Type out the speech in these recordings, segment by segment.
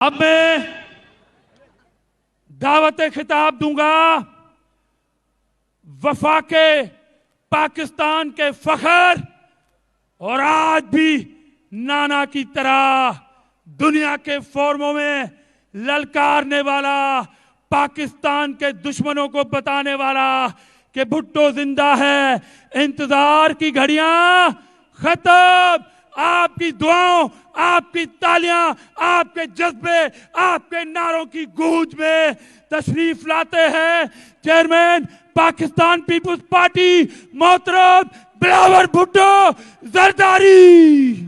اب میں دعوت خطاب دوں گا وفاق پاکستان کے فخر اور آج بھی نانا کی طرح دنیا کے فورموں میں للکارنے والا، پاکستان کے دشمنوں کو بتانے والا کہ بھٹو زندہ ہے، انتظار کی گھڑیاں ختم۔ آپ کی دعاؤں، آپ کی تالیاں، آپ کے جذبے، آپ کے نعروں کی گونج میں تشریف لاتے ہیں چیئرمین پاکستان پیپلز پارٹی محترم بلاول بھٹو زرداری۔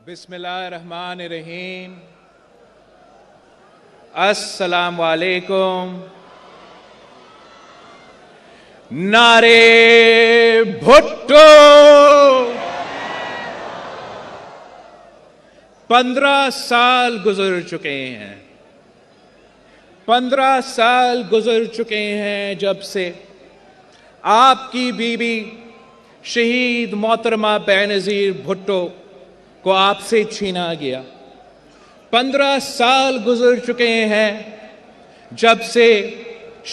بسم اللہ الرحمن الرحیم۔ السلام علیکم۔ نعرے بھٹو۔ 15 سال گزر چکے ہیں، 15 سال گزر چکے ہیں جب سے آپ کی بیوی شہید محترمہ بینظیر بھٹو کو آپ سے چھینا گیا۔ 15 سال گزر چکے ہیں جب سے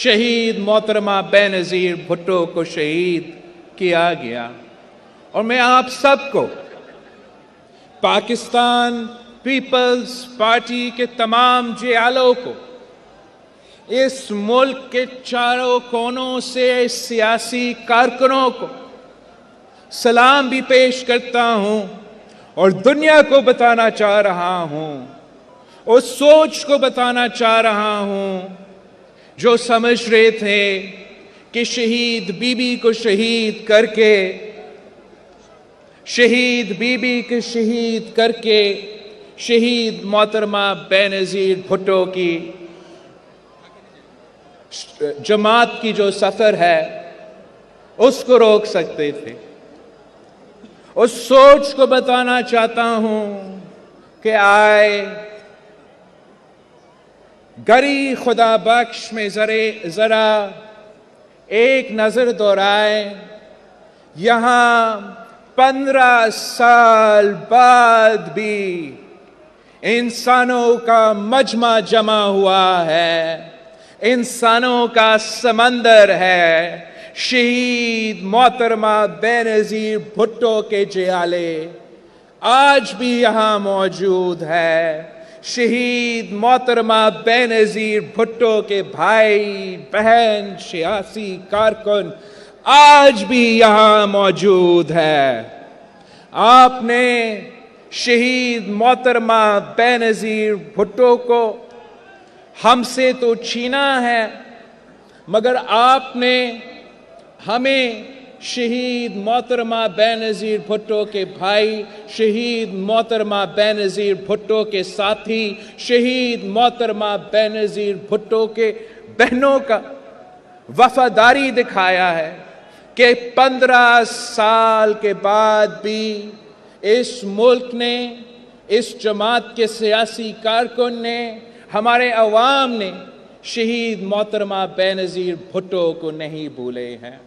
شہید محترمہ بینظیر بھٹو کو شہید کیا گیا، اور میں آپ سب کو، پاکستان پیپلز پارٹی کے تمام جیالوں کو، اس ملک کے چاروں کونوں سے سیاسی کارکنوں کو سلام بھی پیش کرتا ہوں، اور دنیا کو بتانا چاہ رہا ہوں، اس سوچ کو بتانا چاہ رہا ہوں جو سمجھ رہے تھے کہ شہید بی بی کو شہید کر کے، شہید بی بی کو شہید کر کے شہید محترمہ بینظیر بھٹو کی جماعت کی جو سفر ہے اس کو روک سکتے تھے۔ اس سوچ کو بتانا چاہتا ہوں کہ آئے گری خدا بخش میں ذرا ایک نظر دورائے۔ یہاں 15 سال بعد بھی انسانوں کا مجمع جمع ہوا ہے، انسانوں کا سمندر ہے۔ شہید محترمہ بینظیر بھٹو کے جیالے آج بھی یہاں موجود ہے۔ شہید محترمہ بینظیر بھٹو کے بھائی بہن سیاسی کارکن آج بھی یہاں موجود ہے۔ آپ نے شہید محترمہ بینظیر بھٹو کو ہم سے تو چھینا ہے، مگر آپ نے ہمیں شہید محترمہ بینظیر بھٹو کے بھائی، شہید محترمہ بینظیر بھٹو کے ساتھی، شہید محترمہ بینظیر بھٹو کے بہنوں کا وفاداری دکھایا ہے کہ 15 سال کے بعد بھی اس ملک نے، اس جماعت کے سیاسی کارکن نے، ہمارے عوام نے شہید محترمہ بینظیر بھٹو کو نہیں بھولے ہیں۔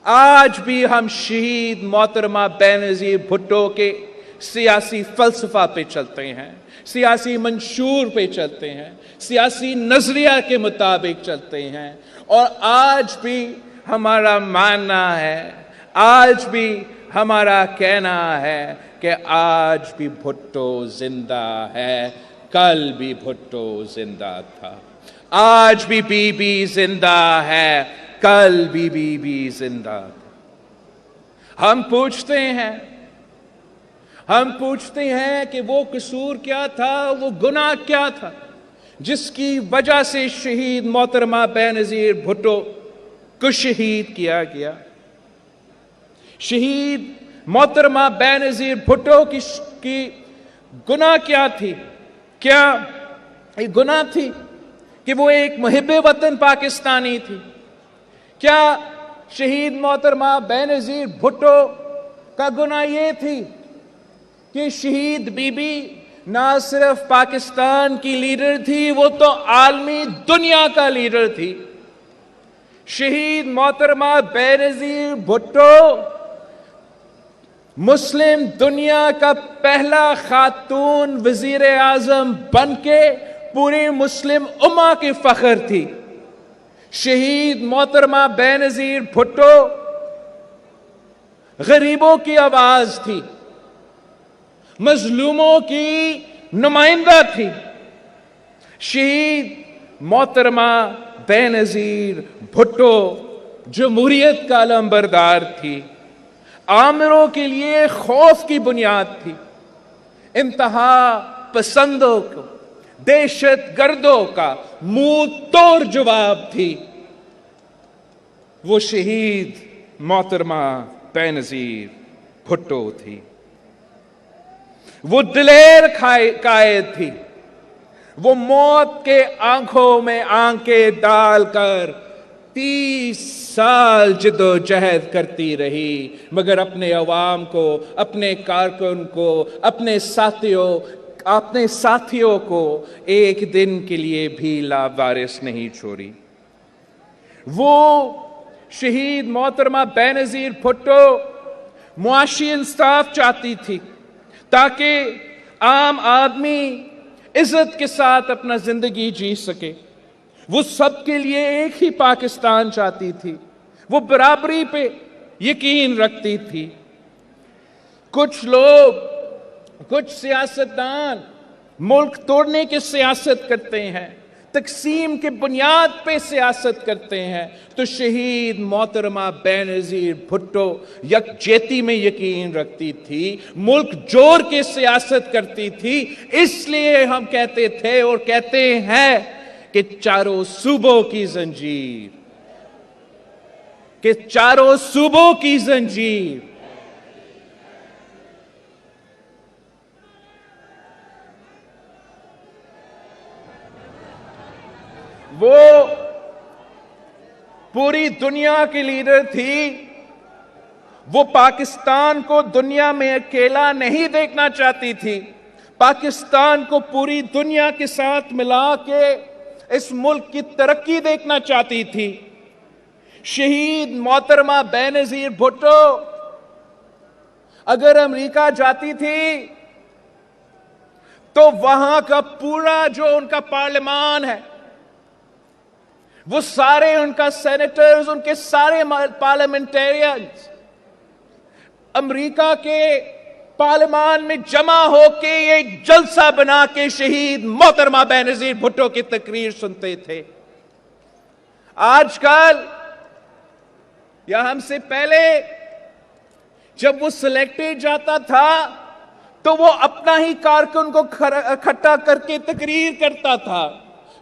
آج بھی ہم شہید محترمہ بینظیر بھٹو کے سیاسی فلسفہ پہ چلتے ہیں، سیاسی منشور پہ چلتے ہیں، سیاسی نظریہ کے مطابق چلتے ہیں، اور آج بھی ہمارا ماننا ہے، آج بھی ہمارا کہنا ہے کہ آج بھی بھٹو زندہ ہے، کل بھی بھٹو زندہ تھا، آج بھی بی بی زندہ ہے، کل بھی بی بی زندہ تھا۔ ہم پوچھتے ہیں کہ وہ قصور کیا تھا، وہ گناہ کیا تھا جس کی وجہ سے شہید محترمہ بینظیر بھٹو کو شہید کیا گیا۔ شہید محترمہ بینظیر بھٹو کی گناہ کیا تھی؟ کیا ایک گناہ تھی کہ وہ ایک محب وطن پاکستانی تھی؟ کیا شہید محترمہ بینظیر بھٹو کا گناہ یہ تھی کہ شہید بی بی نہ صرف پاکستان کی لیڈر تھی، وہ تو عالمی دنیا کا لیڈر تھی؟ شہید محترمہ بینظیر بھٹو مسلم دنیا کا پہلا خاتون وزیر اعظم بن کے پوری مسلم امہ کی فخر تھی۔ شہید محترمہ بینظیر بھٹو غریبوں کی آواز تھی، مظلوموں کی نمائندہ تھی۔ شہید محترمہ بینظیر بھٹو جمہوریت کا علمبردار تھی، آمروں کے لیے خوف کی بنیاد تھی، انتہا پسندوں کو، دہشت گردوں کا منہ توڑ جواب تھی۔ وہ شہید محترمہ بینظیر بھٹو تھی۔ وہ دلیر قائد تھی۔ وہ موت کے آنکھوں میں آنکھیں ڈال کر 30 سال جد و جہد کرتی رہی، مگر اپنے عوام کو، اپنے کارکن کو، اپنے ساتھیوں کو ایک دن کے لیے بھی لاوارث نہیں چھوڑی۔ وہ شہید محترمہ بینظیر بھٹو معاشی انصاف چاہتی تھی تاکہ عام آدمی عزت کے ساتھ اپنا زندگی جی سکے۔ وہ سب کے لیے ایک ہی پاکستان چاہتی تھی۔ وہ برابری پہ یقین رکھتی تھی۔ کچھ لوگ، کچھ سیاستدان ملک توڑنے کی سیاست کرتے ہیں، تقسیم کے بنیاد پہ سیاست کرتے ہیں، تو شہید محترمہ بینظیر بھٹو یکجہتی میں یقین رکھتی تھی، ملک جوڑ کے سیاست کرتی تھی۔ اس لیے ہم کہتے تھے اور کہتے ہیں کہ چاروں صوبوں کی زنجیر وہ پوری دنیا کی لیڈر تھی۔ وہ پاکستان کو دنیا میں اکیلا نہیں دیکھنا چاہتی تھی، پاکستان کو پوری دنیا کے ساتھ ملا کے اس ملک کی ترقی دیکھنا چاہتی تھی۔ شہید محترمہ بینظیر بھٹو اگر امریکہ جاتی تھی تو وہاں کا پورا جو ان کا پارلیمان ہے، وہ سارے ان کا سینیٹرز، ان کے سارے پارلیمنٹیرینز امریکہ کے پارلیمان میں جمع ہو کے ایک جلسہ بنا کے شہید محترمہ بینظیر بھٹو کی تقریر سنتے تھے۔ آج کل یا ہم سے پہلے جب وہ سلیکٹڈ جاتا تھا تو وہ اپنا ہی کارکن کو اکٹھا کر کے تقریر کرتا تھا۔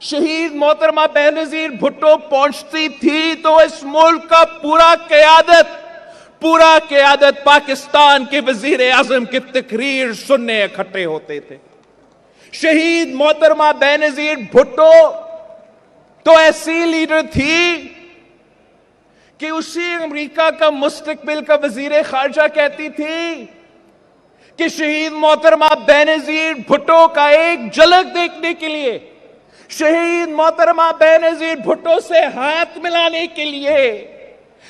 شہید محترمہ بینظیر بھٹو پہنچتی تھی تو اس ملک کا پورا قیادت پاکستان کے وزیر اعظم کی تقریر سننے اکٹھے ہوتے تھے۔ شہید محترمہ بینظیر بھٹو تو ایسی لیڈر تھی کہ اسی امریکہ کا مستقبل کا وزیر خارجہ کہتی تھی کہ شہید محترمہ بینظیر بھٹو کا ایک جھلک دیکھنے کے لیے، شہید محترمہ بینظیر بھٹو سے ہاتھ ملانے کے لیے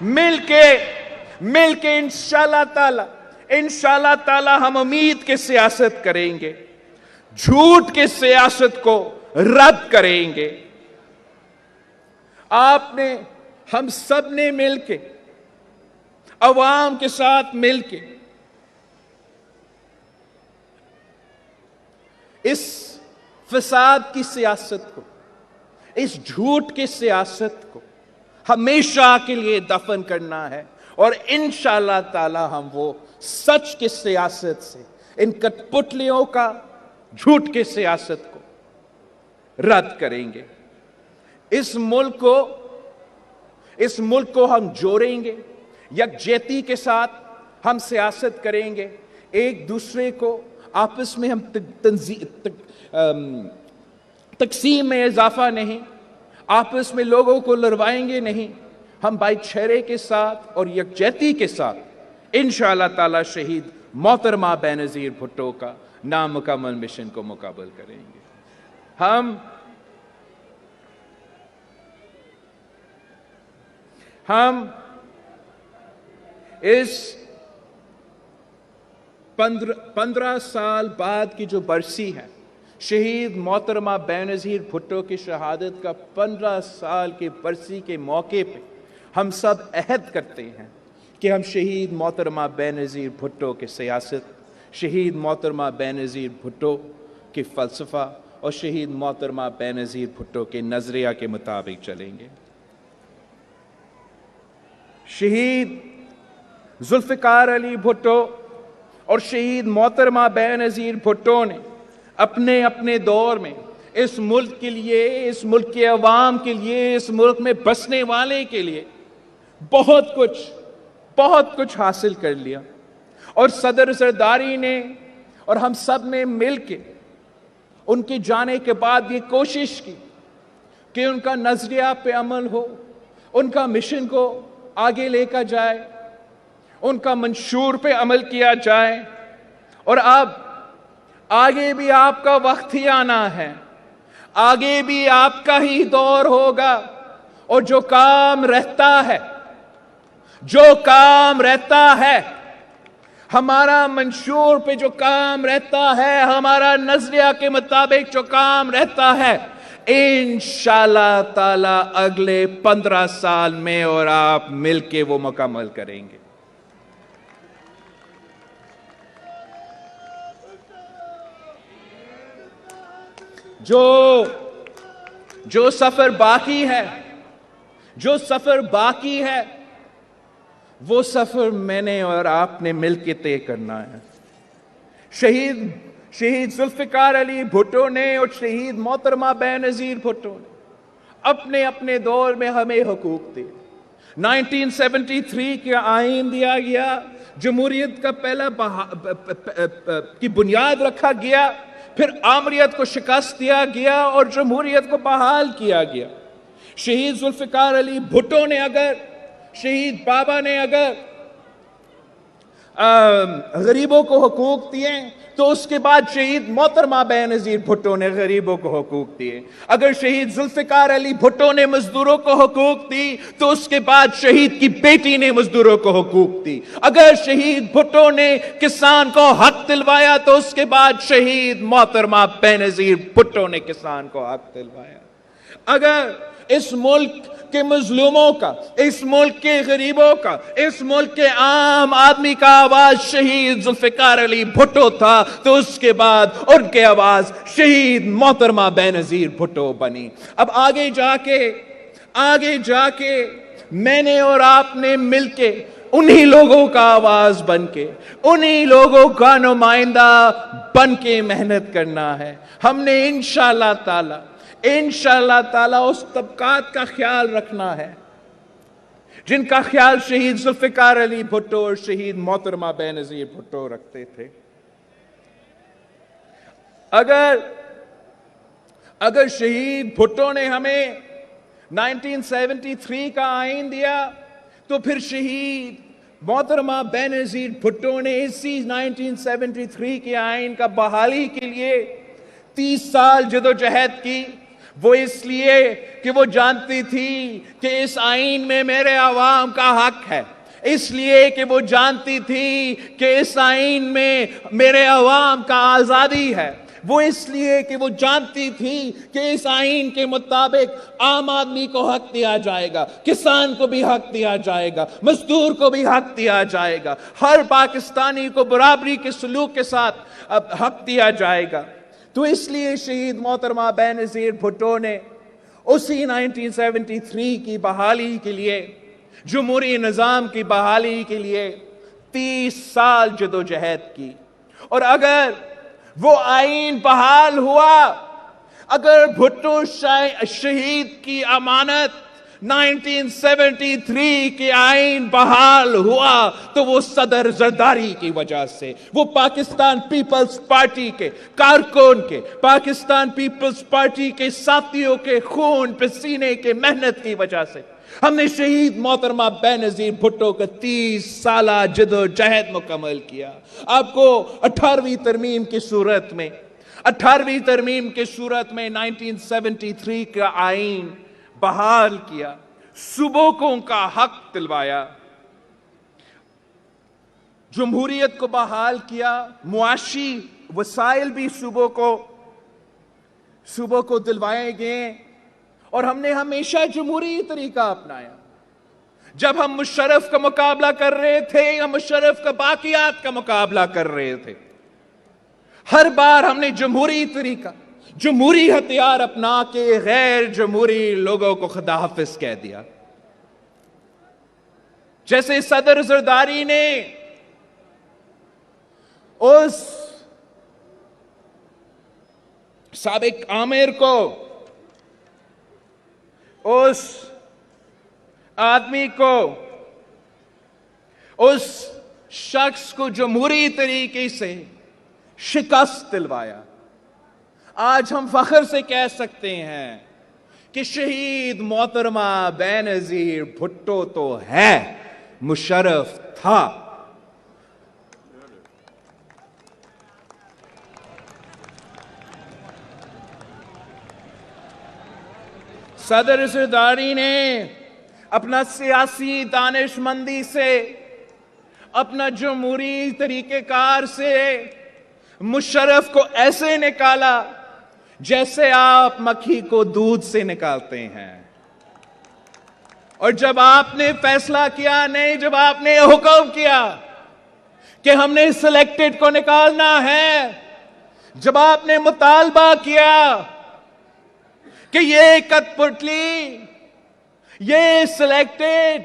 مل کے انشاءاللہ تعالی ہم امید کے سیاست کریں گے، جھوٹ کے سیاست کو رد کریں گے۔ ہم سب نے مل کے، عوام کے ساتھ مل کے اس فساد کی سیاست کو، اس جھوٹ کی سیاست کو ہمیشہ کے لیے دفن کرنا ہے، اور انشاءاللہ تعالی ہم وہ سچ کی سیاست سے، ان کٹ پتلیوں کا جھوٹ کی سیاست کو رد کریں گے۔ اس ملک کو ہم جوڑیں گے، یکجہتی کے ساتھ ہم سیاست کریں گے، ایک دوسرے کو آپس میں ہم تقسیم میں اضافہ نہیں، آپس میں لوگوں کو لڑوائیں گے نہیں، ہم بھائی چارے کے ساتھ اور یکجہتی کے ساتھ انشاءاللہ تعالی شہید محترمہ بینظیر بھٹو کا نامکمل مشن کو مکمل کریں گے۔ ہم اس 15 سال بعد کی جو برسی ہے، شہید محترمہ بینظیر بھٹو کی شہادت کا 15 سال کی برسی کے موقع پہ ہم سب عہد کرتے ہیں کہ ہم شہید محترمہ بینظیر بھٹو کی سیاست، شہید محترمہ بینظیر بھٹو کے فلسفہ اور شہید محترمہ بینظیر بھٹو کے نظریہ کے مطابق چلیں گے۔ شہید ذوالفقار علی بھٹو اور شہید محترمہ بینظیر بھٹو نے اپنے دور میں اس ملک کے لیے، اس ملک کے عوام کے لیے، اس ملک میں بسنے والے کے لیے بہت کچھ حاصل کر لیا، اور صدر زرداری نے اور ہم سب نے مل کے ان کے جانے کے بعد یہ کوشش کی کہ ان کا نظریہ پہ عمل ہو، ان کا مشن کو آگے لے کر جائے، ان کا منشور پہ عمل کیا جائے، اور اب آگے بھی آپ کا وقت ہی آنا ہے، آگے بھی آپ کا ہی دور ہوگا، اور جو کام رہتا ہے ہمارا منشور پہ جو کام رہتا ہے، ہمارا نظریہ کے مطابق جو کام رہتا ہے، انشاءاللہ تعالی اگلے 15 سال میں اور آپ مل کے وہ مکمل کریں گے۔ جو سفر باقی ہے وہ سفر میں نے اور آپ نے مل کے طے کرنا ہے۔ شہید ذوالفقار علی بھٹو نے اور شہید محترمہ بینظیر بھٹو نے اپنے دور میں ہمیں حقوق دیے۔ 1973 کا آئین دیا گیا، جمہوریت کا پہلا کی بنیاد رکھا گیا، پھر آمریت کو شکست دیا گیا اور جمہوریت کو بحال کیا گیا۔ شہید ذوالفقار علی بھٹو نے اگر، شہید بابا نے اگر غریبوں کو حقوق دیے تو اس کے بعد شہید محترمہ بینظیر بھٹو نے غریبوں کو حقوق دیے۔ اگر شہید ذوالفقار علی بھٹو نے مزدوروں کو حقوق دی تو اس کے بعد شہید کی بیٹی نے مزدوروں کو حقوق دی۔ اگر شہید بھٹو نے کسان کو حق دلوایا تو اس کے بعد شہید محترمہ بینظیر بھٹو نے کسان کو حق دلوایا۔ اگر اس ملک کے مظلوموں کا، اس ملک کے غریبوں کا، اس ملک کے عام آدمی کا آواز شہید ذوالفقار علی بھٹو تھا تو اس کے بعد ان کے آواز شہید محترمہ بینظیر بھٹو بنی۔ اب آگے جا کے میں نے اور آپ نے مل کے انہی لوگوں کا آواز بن کے، انہی لوگوں کا نمائندہ بن کے محنت کرنا ہے۔ ہم نے انشاءاللہ تعالی اس طبقات کا خیال رکھنا ہے جن کا خیال شہید ذوالفقار علی بھٹو اور شہید محترمہ بینظیر بھٹو رکھتے تھے۔ اگر شہید بھٹو نے ہمیں 1973 کا آئین دیا تو پھر شہید محترمہ بینظیر بھٹو نے اسی 1973 کے آئین کا بحالی کے لیے 30 سال جدوجہد کی، وہ اس لیے کہ وہ جانتی تھی کہ اس آئین میں میرے عوام کا حق ہے، اس لیے کہ وہ جانتی تھی کہ اس آئین میں میرے عوام کا آزادی ہے، وہ اس لیے کہ وہ جانتی تھی کہ اس آئین کے مطابق عام آدمی کو حق دیا جائے گا، کسان کو بھی حق دیا جائے گا، مزدور کو بھی حق دیا جائے گا، ہر پاکستانی کو برابری کے سلوک کے ساتھ حق دیا جائے گا۔ تو اس لیے شہید محترمہ بے نظیر بھٹو نے اسی 1973 کی بحالی کے لیے، جمہوری نظام کی بحالی کے لیے 30 سال جدوجہد کی، اور اگر وہ آئین بحال ہوا، اگر بھٹو شہید کی امانت 1973 کے آئین بحال ہوا تو وہ صدر زرداری کی وجہ سے، وہ پاکستان پیپلز پارٹی کے کارکن کے، پاکستان پیپلز پارٹی کے ساتھیوں کے خون پسینے کے محنت کی وجہ سے ہم نے شہید محترمہ بے نظیر بھٹو کا 30 سالہ جدوجہد مکمل کیا۔ آپ کو 18ویں ترمیم کی صورت میں 1973 کا آئین بحال کیا، صوبوں کا حق دلوایا، جمہوریت کو بحال کیا، معاشی وسائل بھی صوبوں کو دلوائے گئے، اور ہم نے ہمیشہ جمہوری طریقہ اپنایا۔ جب ہم مشرف کا مقابلہ کر رہے تھے یا مشرف کا باقیات کا مقابلہ کر رہے تھے، ہر بار ہم نے جمہوری طریقہ، جمہوری ہتھیار اپنا کے غیر جمہوری لوگوں کو خدا حافظ کہہ دیا۔ جیسے صدر زرداری نے اس سابق آمر کو، اس آدمی کو، اس شخص کو جمہوری طریقے سے شکست دلوایا۔ آج ہم فخر سے کہہ سکتے ہیں کہ شہید محترمہ بے نظیر بھٹو تو ہے، مشرف تھا۔ صدر زرداری نے اپنا سیاسی دانش مندی سے، اپنا جمہوری طریقہ کار سے مشرف کو ایسے نکالا جیسے آپ مکھی کو دودھ سے نکالتے ہیں۔ اور جب آپ نے فیصلہ کیا، نہیں، جب آپ نے حکم کیا کہ ہم نے سلیکٹڈ کو نکالنا ہے، جب آپ نے مطالبہ کیا کہ یہ کٹ پتلی، یہ سلیکٹڈ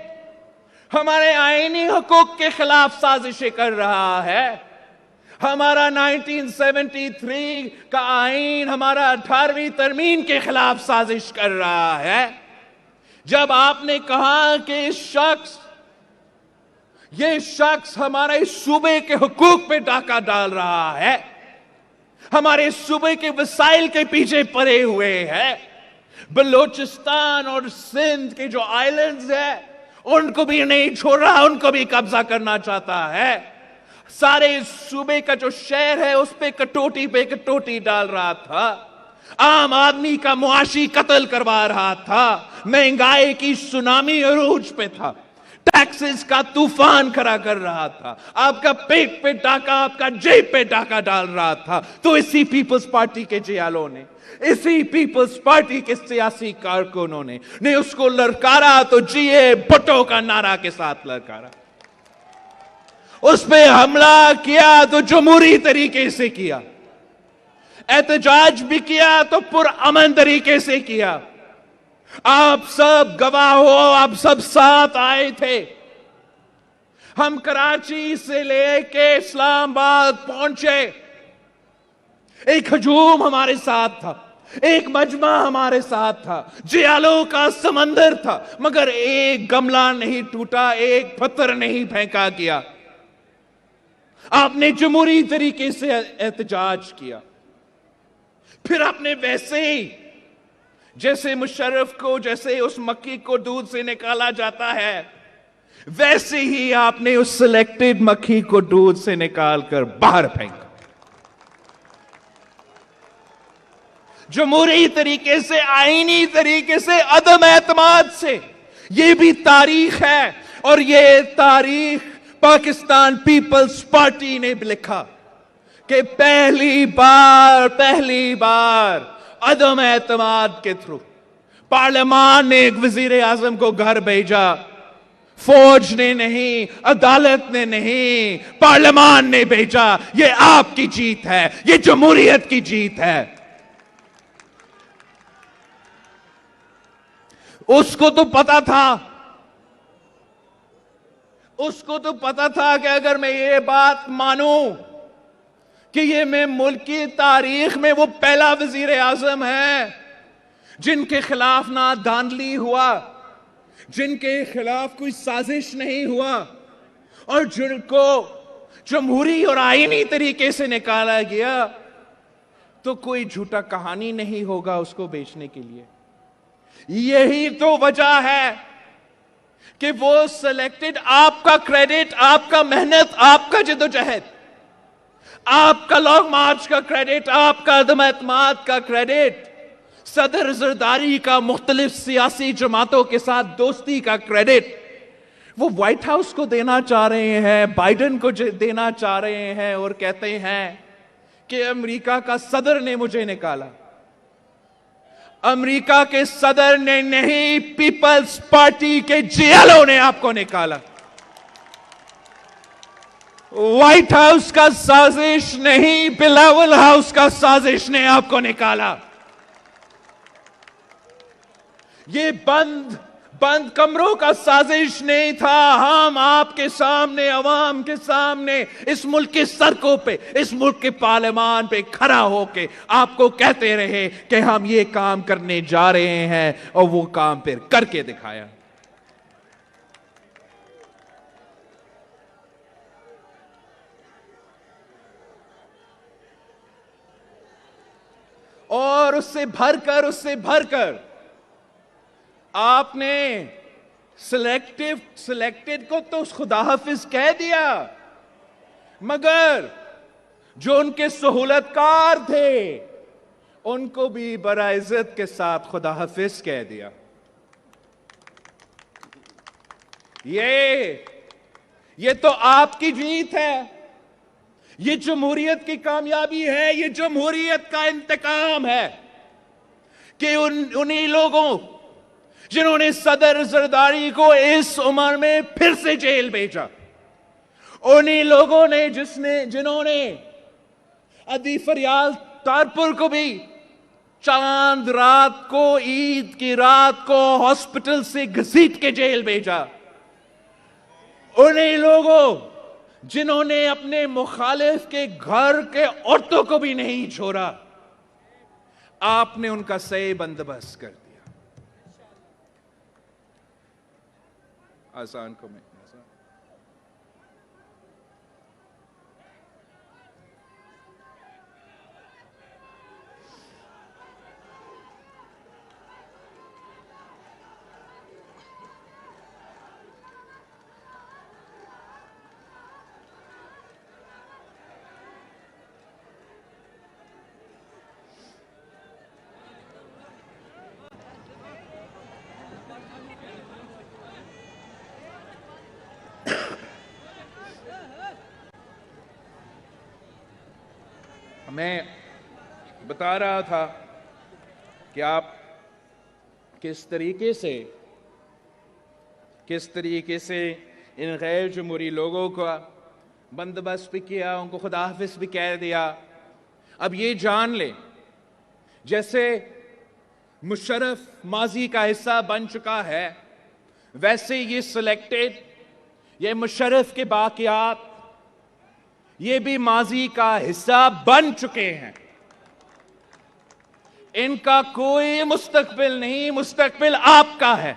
ہمارے آئینی حقوق کے خلاف سازشیں کر رہا ہے، ہمارا 1973 کا آئین ہمارا 18ویں ترمیم کے خلاف سازش کر رہا ہے، جب آپ نے کہا کہ یہ شخص ہمارے صوبے کے حقوق پہ ڈاکہ ڈال رہا ہے، ہمارے صوبے کے وسائل کے پیچھے پڑے ہوئے ہے، بلوچستان اور سندھ کے جو آئلینڈز ہیں ان کو بھی نہیں چھوڑ رہا، ان کو بھی قبضہ کرنا چاہتا ہے، سارے صوبے کا جو شہر ہے اس پہ کٹوٹی ڈال رہا تھا، عام آدمی کا معاشی قتل کروا رہا تھا، مہنگائی کی سونامی عروج پہ تھا، ٹیکسز کا طوفان کھڑا کر رہا تھا، آپ کا پیٹ پہ ڈاکہ، آپ کا جیب پہ ڈاکہ ڈال رہا تھا، تو اسی پیپلز پارٹی کے جیالوں نے، اسی پیپلز پارٹی کے سیاسی کارکنوں نے اس کو للکارا تو جیے بھٹو کا نعرہ کے ساتھ للکارا، اس پہ حملہ کیا تو جمہوری طریقے سے کیا، احتجاج بھی کیا تو پرامن طریقے سے کیا۔ آپ سب گواہ ہو، آپ سب ساتھ آئے تھے، ہم کراچی سے لے کے اسلام آباد پہنچے، ایک ہجوم ہمارے ساتھ تھا، ایک مجمع ہمارے ساتھ تھا، جیالوں کا سمندر تھا، مگر ایک گملہ نہیں ٹوٹا، ایک پتھر نہیں پھینکا گیا۔ آپ نے جمہوری طریقے سے احتجاج کیا، پھر آپ نے ویسے ہی جیسے مشرف کو، جیسے اس مکھی کو دودھ سے نکالا جاتا ہے، ویسے ہی آپ نے اس سلیکٹڈ مکھی کو دودھ سے نکال کر باہر پھینکا۔ جمہوری طریقے سے, آئینی طریقے سے, عدم اعتماد سے. یہ بھی تاریخ ہے, اور یہ تاریخ پاکستان پیپلز پارٹی نے لکھا کہ پہلی بار عدم اعتماد کے تھرو پارلیمان نے ایک وزیر اعظم کو گھر بھیجا. فوج نے نہیں, عدالت نے نہیں, پارلیمان نے بھیجا. یہ آپ کی جیت ہے, یہ جمہوریت کی جیت ہے. اس کو تو پتا تھا کہ اگر میں یہ بات مانوں کہ یہ میں ملک کی تاریخ میں وہ پہلا وزیر اعظم ہے جن کے خلاف نہ دھاندلی ہوا, جن کے خلاف کوئی سازش نہیں ہوا, اور جن کو جمہوری اور آئینی طریقے سے نکالا گیا, تو کوئی جھوٹا کہانی نہیں ہوگا اس کو بیچنے کے لیے. یہی تو وجہ ہے کہ وہ سلیکٹڈ. آپ کا کریڈٹ, آپ کا محنت, آپ کا جدوجہد, آپ کا لانگ مارچ کا کریڈٹ, آپ کا عدم اعتماد کا کریڈٹ, صدر زرداری کا مختلف سیاسی جماعتوں کے ساتھ دوستی کا کریڈٹ وہ وائٹ ہاؤس کو دینا چاہ رہے ہیں, بائیڈن کو دینا چاہ رہے ہیں, اور کہتے ہیں کہ امریکہ کا صدر نے مجھے نکالا. امریکہ کے صدر نے نہیں, پیپلز پارٹی کے جیلوں نے آپ کو نکالا. وائٹ ہاؤس کا سازش نہیں, بلاول ہاؤس کا سازش نے آپ کو نکالا. یہ بند کمروں کا سازش نہیں تھا. ہم آپ کے سامنے, عوام کے سامنے, اس ملک کے سڑکوں پہ, اس ملک کے پارلیمان پہ کھڑا ہو کے آپ کو کہتے رہے کہ ہم یہ کام کرنے جا رہے ہیں, اور وہ کام پھر کر کے دکھایا. اور اس سے بھر کر آپ نے سلیکٹڈ کو تو خدا حافظ کہہ دیا, مگر جو ان کے سہولت کار تھے ان کو بھی برعزت کے ساتھ خدا حافظ کہہ دیا. یہ تو آپ کی جیت ہے, یہ جمہوریت کی کامیابی ہے, یہ جمہوریت کا انتقام ہے کہ انہی لوگوں جنہوں نے صدر زرداری کو اس عمر میں پھر سے جیل بھیجا, انہی لوگوں نے جنہوں نے ادی فریال تارپور کو بھی چاند رات کو, عید کی رات کو ہاسپٹل سے گھسیٹ کے جیل بھیجا, انہی لوگوں جنہوں نے اپنے مخالف کے گھر کے عورتوں کو بھی نہیں چھوڑا, آپ نے ان کا صحیح بندوبست کر دیا. آسان کو میں بتا رہا تھا کہ آپ کس طریقے سے ان غیر جمہوری لوگوں کا بندوبست بھی کیا, ان کو خدا حافظ بھی کہہ دیا. اب یہ جان لیں, جیسے مشرف ماضی کا حصہ بن چکا ہے, ویسے یہ سلیکٹڈ, یہ مشرف کے باقیات, یہ بھی ماضی کا حصہ بن چکے ہیں. ان کا کوئی مستقبل نہیں, مستقبل آپ کا ہے.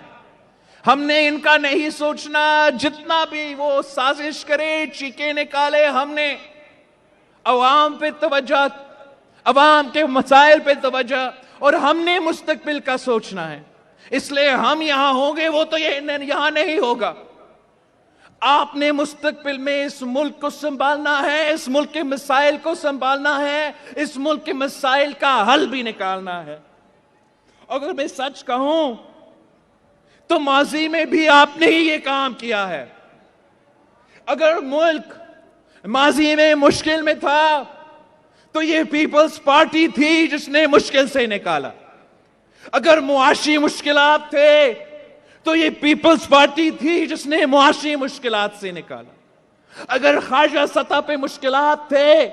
ہم نے ان کا نہیں سوچنا. جتنا بھی وہ سازش کرے, چیخے نکالے, ہم نے عوام پہ توجہ, عوام کے مسائل پہ توجہ, اور ہم نے مستقبل کا سوچنا ہے. اس لیے ہم یہاں ہوں گے, وہ تو یہاں نہیں ہوگا. آپ نے مستقبل میں اس ملک کو سنبھالنا ہے, اس ملک کے مسائل کو سنبھالنا ہے, اس ملک کے مسائل کا حل بھی نکالنا ہے. اگر میں سچ کہوں تو ماضی میں بھی آپ نے ہی یہ کام کیا ہے. اگر ملک ماضی میں مشکل میں تھا تو یہ پیپلز پارٹی تھی جس نے مشکل سے نکالا. اگر معاشی مشکلات تھے تو یہ پیپلز پارٹی تھی جس نے معاشی مشکلات سے نکالا. اگر خارجہ سطح پہ مشکلات تھے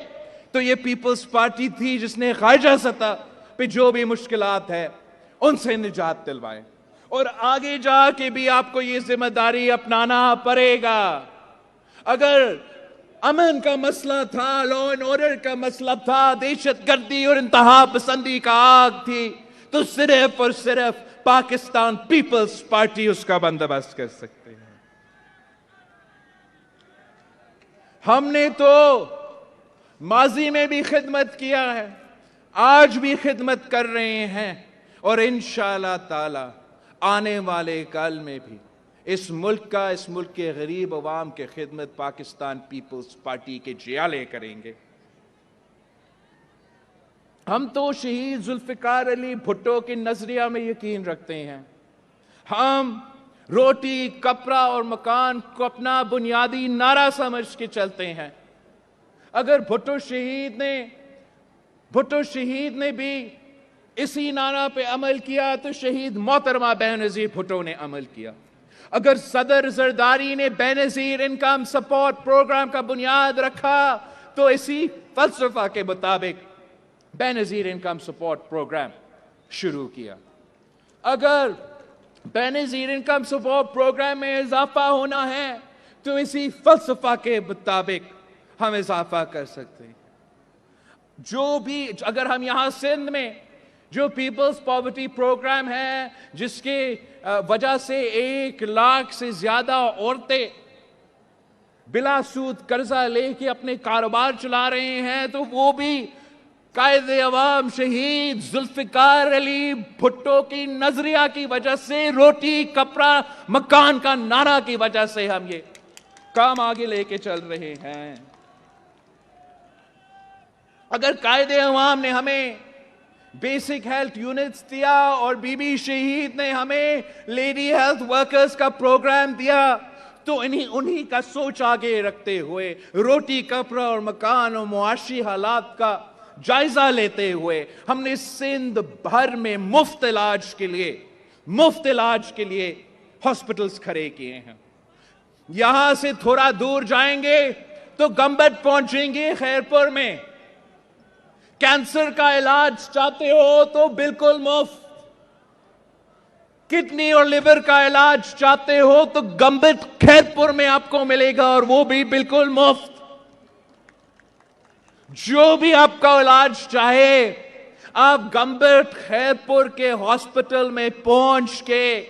تو یہ پیپلز پارٹی تھی جس نے خارجہ سطح پہ جو بھی مشکلات ہے ان سے نجات دلوائے. اور آگے جا کے بھی آپ کو یہ ذمہ داری اپنانا پڑے گا. اگر امن کا مسئلہ تھا, لا اینڈ آرڈر کا مسئلہ تھا, دہشت گردی اور انتہا پسندی کا آگ تھی, تو صرف اور صرف پاکستان پیپلز پارٹی اس کا بندوبست کر سکتے ہیں. ہم نے تو ماضی میں بھی خدمت کیا ہے, آج بھی خدمت کر رہے ہیں, اور انشاءاللہ تعالی آنے والے کل میں بھی اس ملک کے غریب عوام کے خدمت پاکستان پیپلز پارٹی کے جیالے کریں گے. ہم تو شہید ذوالفقار علی بھٹو کے نظریہ میں یقین رکھتے ہیں. ہم روٹی, کپڑا اور مکان کو اپنا بنیادی نعرہ سمجھ کے چلتے ہیں. اگر بھٹو شہید نے بھی اسی نعرہ پہ عمل کیا تو شہید محترمہ بینظیر بھٹو نے عمل کیا. اگر صدر زرداری نے بینظیر انکم سپورٹ پروگرام کا بنیاد رکھا تو اسی فلسفہ کے مطابق بینظیر انکم سپورٹ پروگرام شروع کیا. اگر بینظیر انکم سپورٹ پروگرام میں اضافہ ہونا ہے تو اسی فلسفہ کے مطابق ہم اضافہ کر سکتے ہیں. جو بھی اگر ہم یہاں سندھ میں جو پیپلز پاورٹی پروگرام ہے جس کے وجہ سے 1 لاکھ سے زیادہ عورتیں بلا سود قرضہ لے کے اپنے کاروبار چلا رہے ہیں, تو وہ بھی قائد عوام شہید ذوالفقار علی بھٹو کی نظریہ کی وجہ سے, روٹی, کپڑا, مکان کا نعرہ کی وجہ سے ہم یہ کام آگے لے کے چل رہے ہیں. اگر قائد عوام نے ہمیں بیسک ہیلتھ یونٹس دیا اور بی بی شہید نے ہمیں لیڈی ہیلتھ ورکرز کا پروگرام دیا, تو انہی کا سوچ آگے رکھتے ہوئے, روٹی, کپڑا اور مکان اور معاشی حالات کا جائزہ لیتے ہوئے ہم نے سندھ بھر میں مفت علاج کے لیے ہاسپٹلز کھڑے کیے ہیں. یہاں سے تھوڑا دور جائیں گے تو گمبٹ پہنچیں گے خیرپور میں. کینسر کا علاج چاہتے ہو تو بالکل مفت. کڈنی اور لیور کا علاج چاہتے ہو تو گمبٹ خیرپور میں آپ کو ملے گا, اور وہ بھی بالکل مفت. جو بھی آپ کا علاج چاہے آپ گمبٹ خیرپور کے ہاسپٹل میں پہنچ کے,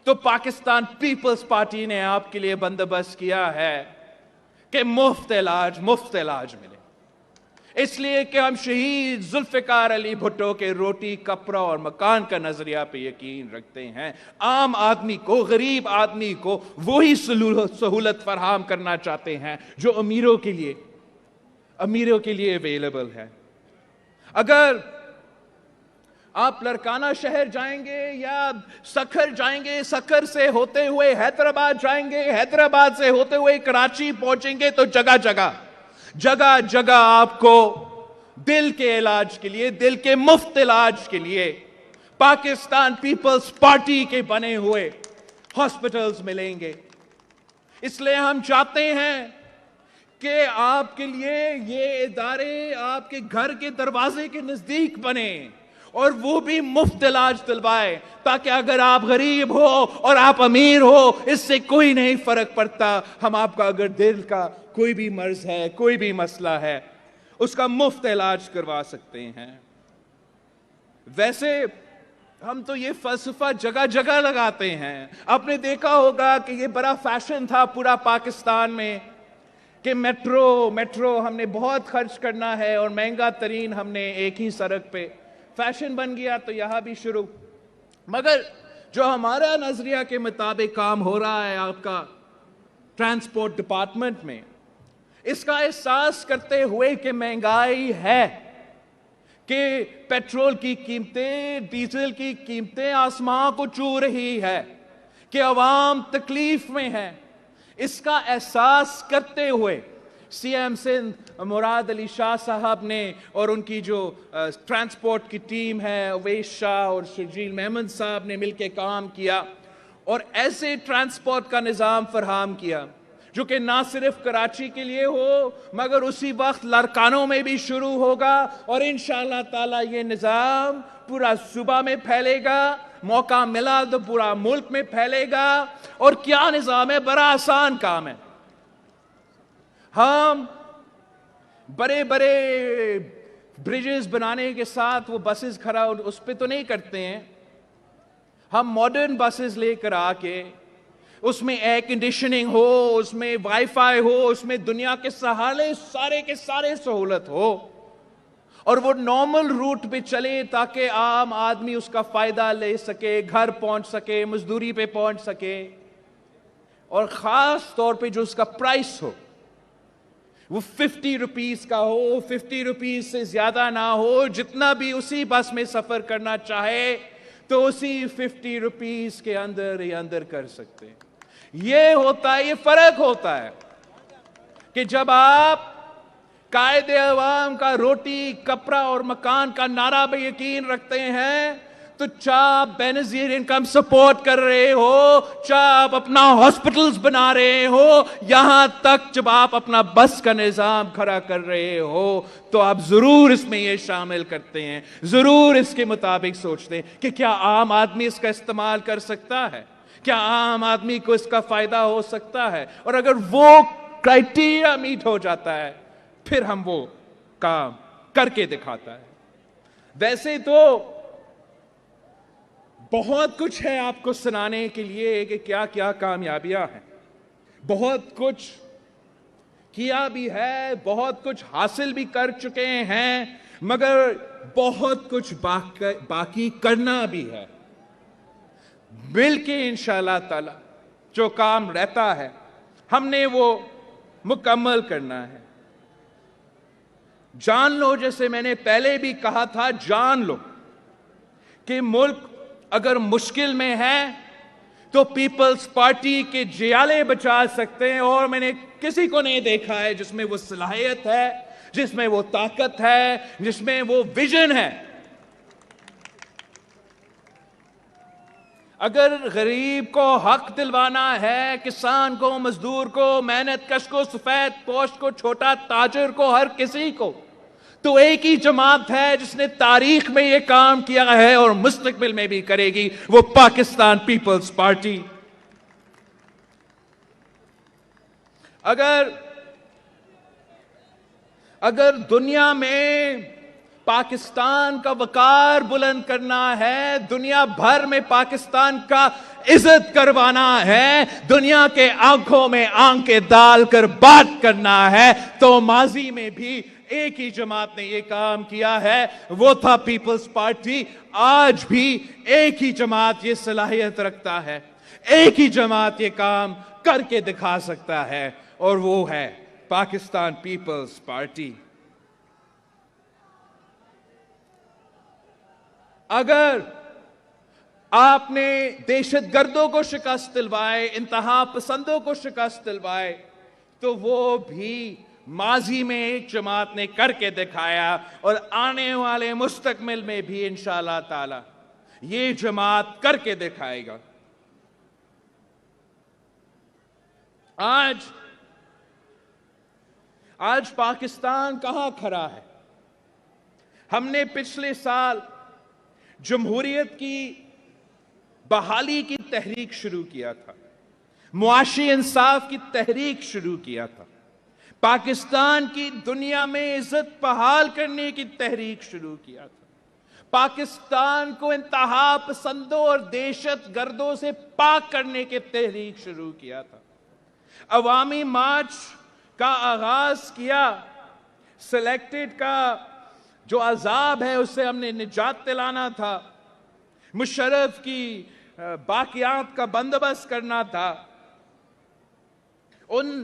تو پاکستان پیپلز پارٹی نے آپ کے لیے بندوبست کیا ہے کہ مفت علاج ملے. اس لیے کہ ہم شہید ذوالفقار علی بھٹو کے روٹی, کپڑا اور مکان کا نظریہ پہ یقین رکھتے ہیں. عام آدمی کو, غریب آدمی کو وہی سہولت فراہم کرنا چاہتے ہیں جو امیروں کے لیے اویلیبل ہے. اگر آپ لڑکانہ شہر جائیں گے یا سکھر جائیں گے, سکھر سے ہوتے ہوئے حیدرآباد جائیں گے, حیدرآباد سے ہوتے ہوئے کراچی پہنچیں گے, تو جگہ جگہ آپ کو دل کے علاج کے لیے, دل کے مفت علاج کے لیے پاکستان پیپلز پارٹی کے بنے ہوئے ہاسپٹلز ملیں گے. اس لیے ہم چاہتے ہیں کہ آپ کے لیے یہ ادارے آپ کے گھر کے دروازے کے نزدیک بنے, اور وہ بھی مفت علاج دلوائے, تاکہ اگر آپ غریب ہو اور آپ امیر ہو اس سے کوئی نہیں فرق پڑتا. ہم آپ کا اگر دل کا کوئی بھی مرض ہے, کوئی بھی مسئلہ ہے, اس کا مفت علاج کروا سکتے ہیں. ویسے ہم تو یہ فلسفہ جگہ جگہ لگاتے ہیں. آپ نے دیکھا ہوگا کہ یہ بڑا فیشن تھا پورا پاکستان میں کہ میٹرو ہم نے بہت خرچ کرنا ہے اور مہنگا ترین ہم نے ایک ہی سڑک پہ. فیشن بن گیا تو یہاں بھی شروع. مگر جو ہمارا نظریہ کے مطابق کام ہو رہا ہے آپ کا, ٹرانسپورٹ ڈپارٹمنٹ میں اس کا احساس کرتے ہوئے کہ مہنگائی ہے، کہ پیٹرول کی قیمتیں، ڈیزل کی قیمتیں آسمان کو چھو رہی ہے، کہ عوام تکلیف میں ہے، اس کا احساس کرتے ہوئے سی ایم سندھ مراد علی شاہ صاحب نے اور ان کی جو ٹرانسپورٹ کی ٹیم ہے اویس شاہ اور شرجیل محمد صاحب نے مل کے کام کیا اور ایسے ٹرانسپورٹ کا نظام فراہم کیا جو کہ نہ صرف کراچی کے لیے ہو مگر اسی وقت لارکانوں میں بھی شروع ہوگا اور انشاءاللہ تعالی یہ نظام پورا صوبہ میں پھیلے گا، موقع ملا تو پورا ملک میں پھیلے گا۔ اور کیا نظام ہے، بڑا آسان کام ہے۔ ہم بڑے بڑے برجز بنانے کے ساتھ وہ بسز کھڑا اس پہ تو نہیں کرتے ہیں، ہم ماڈرن بسز لے کر آ کے اس میں ایئر کنڈیشننگ ہو، اس میں وائی فائی ہو، اس میں دنیا کے سارے کے سارے سہولت ہو اور وہ نارمل روٹ پہ چلے تاکہ عام آدمی اس کا فائدہ لے سکے، گھر پہنچ سکے، مزدوری پہ پہنچ سکے، اور خاص طور پہ جو اس کا پرائس ہو وہ 50 روپیز کا ہو، 50 روپیز سے زیادہ نہ ہو، جتنا بھی اسی بس میں سفر کرنا چاہے تو اسی 50 روپیز کے اندر ہی اندر کر سکتے ہیں۔ یہ ہوتا ہے، یہ فرق ہوتا ہے کہ جب آپ قائد عوام کا روٹی کپڑا اور مکان کا نعرہ پہ یقین رکھتے ہیں تو چاہے آپ بے نظیر انکم سپورٹ کر رہے ہو، چاہے آپ اپنا ہاسپٹلز بنا رہے ہو، یہاں تک جب آپ اپنا بس کا نظام کھڑا کر رہے ہو تو آپ ضرور اس میں یہ شامل کرتے ہیں، ضرور اس کے مطابق سوچتے ہیں کہ کیا عام آدمی اس کا استعمال کر سکتا ہے، کیا عام آدمی کو اس کا فائدہ ہو سکتا ہے، اور اگر وہ کرائٹیریا میٹ ہو جاتا ہے پھر ہم وہ کام کر کے دکھاتا ہے۔ ویسے تو بہت کچھ ہے آپ کو سنانے کے لیے کہ کیا کیا کامیابیاں ہیں، بہت کچھ کیا بھی ہے، بہت کچھ حاصل بھی کر چکے ہیں، مگر بہت کچھ باقی کرنا بھی ہے۔ مل کے انشاءاللہ تعالی جو کام رہتا ہے ہم نے وہ مکمل کرنا ہے۔ جان لو، جیسے میں نے پہلے بھی کہا تھا، جان لو کہ ملک اگر مشکل میں ہے تو پیپلز پارٹی کے جیالے بچا سکتے ہیں، اور میں نے کسی کو نہیں دیکھا ہے جس میں وہ صلاحیت ہے، جس میں وہ طاقت ہے، جس میں وہ ویژن ہے۔ اگر غریب کو حق دلوانا ہے، کسان کو، مزدور کو، محنت کش کو، سفید پوش کو، چھوٹا تاجر کو، ہر کسی کو، تو ایک ہی جماعت ہے جس نے تاریخ میں یہ کام کیا ہے اور مستقبل میں بھی کرے گی، وہ پاکستان پیپلز پارٹی۔ اگر دنیا میں پاکستان کا وقار بلند کرنا ہے، دنیا بھر میں پاکستان کا عزت کروانا ہے، دنیا کے آنکھوں میں آنکھیں ڈال کر بات کرنا ہے، تو ماضی میں بھی ایک ہی جماعت نے یہ کام کیا ہے، وہ تھا پیپلز پارٹی۔ آج بھی ایک ہی جماعت یہ صلاحیت رکھتا ہے، ایک ہی جماعت یہ کام کر کے دکھا سکتا ہے، اور وہ ہے پاکستان پیپلز پارٹی۔ اگر آپ نے دہشت گردوں کو شکست دلوائے، انتہا پسندوں کو شکست دلوائے، تو وہ بھی ماضی میں ایک جماعت نے کر کے دکھایا، اور آنے والے مستقبل میں بھی انشاءاللہ تعالی یہ جماعت کر کے دکھائے گا۔ آج پاکستان کہاں کھڑا ہے؟ ہم نے پچھلے سال جمہوریت کی بحالی کی تحریک شروع کیا تھا، معاشی انصاف کی تحریک شروع کیا تھا، پاکستان کی دنیا میں عزت بحال کرنے کی تحریک شروع کیا تھا، پاکستان کو انتہا پسندوں اور دہشت گردوں سے پاک کرنے کی تحریک شروع کیا تھا، عوامی مارچ کا آغاز کیا، سلیکٹڈ کا جو عذاب ہے اس سے ہم نے نجات دلانا تھا، مشرف کی باقیات کا بندوبست کرنا تھا، ان